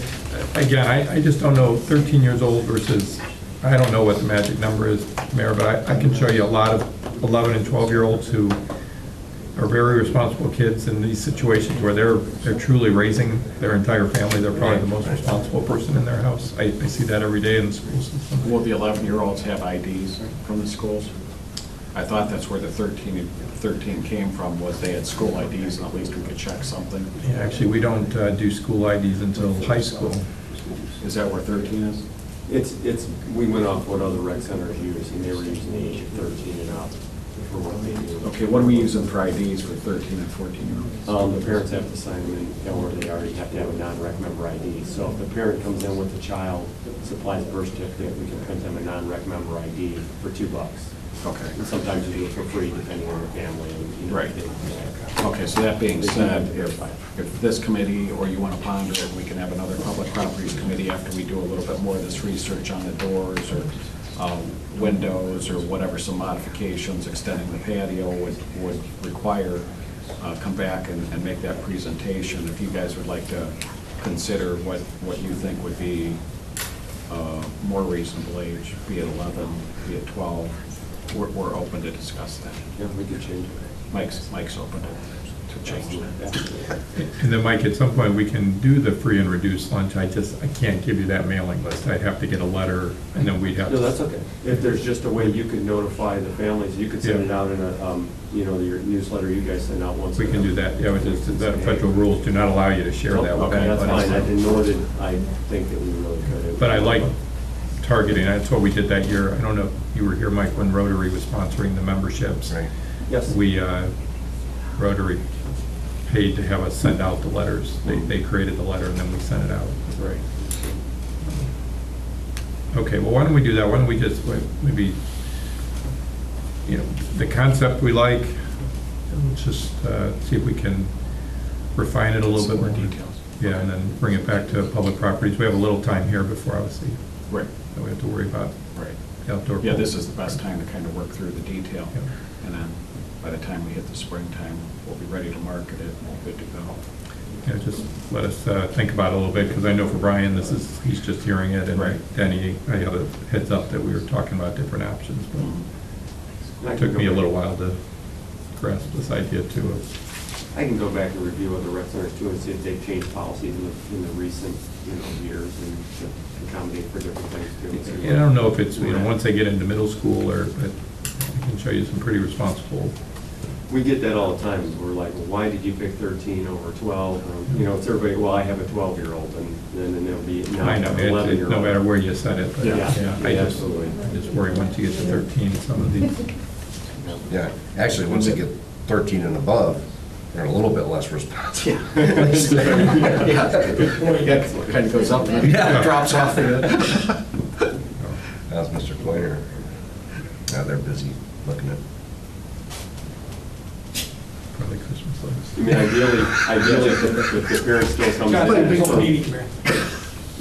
again, I just don't know 13 years old versus, I don't know what the magic number is, Mayor, but I can show you a lot of 11 and 12-year-olds who are very responsible kids in these situations where they're truly raising their entire family. They're probably the most responsible person in their house. I see that every day in the school system. Will the 11-year-olds have IDs from the schools? I thought that's where the 13 came from, was they had school IDs, and at least we could check something. Yeah, actually, we don't do school IDs until high school. Is that where 13 is? We went off what other rec centers use, and they were using the age of 13 and up for what they do. Okay, what are we using for IDs for 13 and 14-year-olds? The parents have to sign them in, or they already have to have a non-rec member ID. So if the parent comes in with the child, supplies a birth certificate, we can print them a non-rec member ID for $2. Okay. And sometimes we do it for free, depending on the family. And, you know, Right. they- Okay, so that being said, if this committee, or you want to ponder it, we can have another public properties committee after we do a little bit more of this research on the doors or windows or whatever, some modifications, extending the patio would require, come back and make that presentation. If you guys would like to consider what you think would be more reasonable age, be it 11, be it 12, we're open to discuss that. Yeah, we could change it. Mike's open to change that. And then, Mike, at some point, we can do the free and reduced lunch. I can't give you that mailing list. I'd have to get a letter, and then we'd have to... No, that's okay. If there's just a way you could notify the families, you could send it out in a, your newsletter you guys send out once. We can do that, yeah, which is, the federal rules do not allow you to share that with Okay, that's anybody. fine. And nor did I think that we really could. But I like targeting, that's what we did that year. I don't know if you were here, Mike, when Rotary was sponsoring the memberships. Right. Yes. Rotary paid to have us send out the letters. They created the letter and then we sent it out. Right. Okay, well, why don't we do that? Why don't we just maybe, the concept we like, let's just see if we can refine it a little bit more. Details. Yeah, and then bring it back to public properties. We have a little time here before, obviously, Right. that we have to worry about Right. the outdoor. Yeah, pool. this is the best time to kind of work through the detail. Yeah. And then by the time we hit the springtime, we'll be ready to market it, good to go. Yeah, just let us think about it a little bit, because I know for Brian, he's just hearing it, and Right. Denny, I have a heads up that we were talking about different options, but I it can took go me a back- little while to grasp this idea too. I can go back and review other rec centers too and see if they've changed policies in the recent, years and to accommodate for different things too. And I don't know if it's, once they get into middle school, but I can show you some pretty responsible. We get that all the time. We're like, well, why did you pick 13 over 12? It's everybody, well, I have a 12-year-old, and then there'll be now I an know, 11-year-old. no matter where you set it, but Yeah, I just absolutely. worry once you get to 13, some of these. Yeah, actually, once they get 13 and above, they're a little bit less responsible. Yeah, kind of goes up and then drops off there. That's Mr. Quainer. Yeah, they're busy looking at. Probably Christmas lights. I mean, ideally, if the parent still comes Got a big old in, meeting here.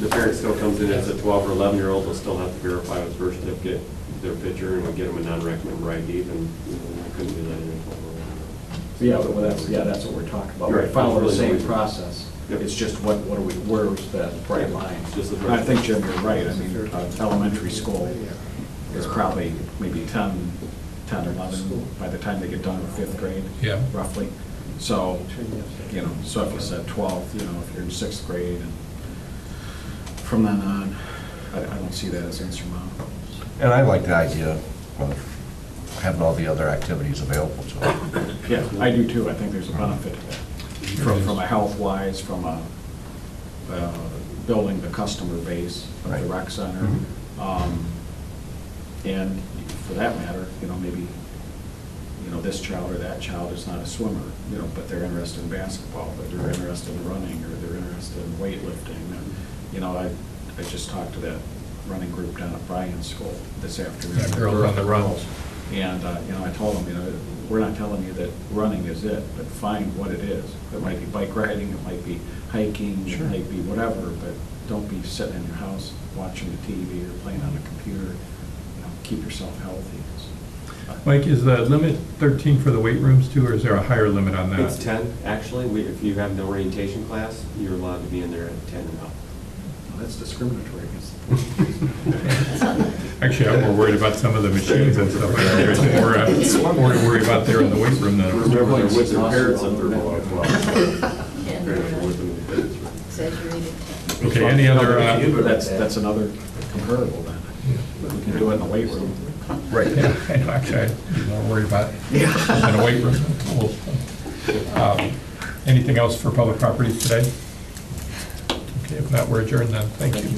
the parent still comes in as a 12 or 11-year-old, they'll still have to verify with birth certificate their picture, and we get them a non-rec member ID, then I couldn't do that in a 12 or 11. That's what we're talking about. Right. We follow the same process. Yep. It's just where's that bright line? Just the- And I think, Jim, you're right. I mean, elementary school is probably maybe 10, 11, by the time they get done with fifth grade. Yeah. Roughly. So, so if you said 12, if you're in sixth grade, and from then on, I don't see that as insurmountable. And I like the idea of having all the other activities available to them. Yeah, I do too. I think there's a benefit to that. From a health-wise, from a building the customer base of the Right. rec center. Mhm. And for that matter, maybe, this child or that child is not a swimmer, but they're interested in basketball, but they're interested in running, or they're interested in weightlifting. And, I just talked to that running group down at Bryan's school this afternoon. Yeah, Girls on the Run. And, I told them, we're not telling you that running is it, but find what it is. It might be bike riding, it might be hiking, it might be whatever, but don't be sitting in your house watching the TV or playing on the computer. Keep yourself healthy. Mike, is the limit 13 for the weight rooms too, or is there a higher limit on that? It's 10, actually. If you have an orientation class, you're allowed to be in there at 10 and up. Well, that's discriminatory. Actually, I'm more worried about some of the machines and stuff like that. I'm more worried about there in the weight room than. Remember, they're with their parents up there as well. Yeah, Parents are with them in the business room. exaggerated. Okay, any other, That's another comparable then. We can do it in the weight room. right, yeah, I know, actually, I'd be more worried about in a weight room. Anything else for public properties today? Okay, if not, we're adjourned then. Thank you.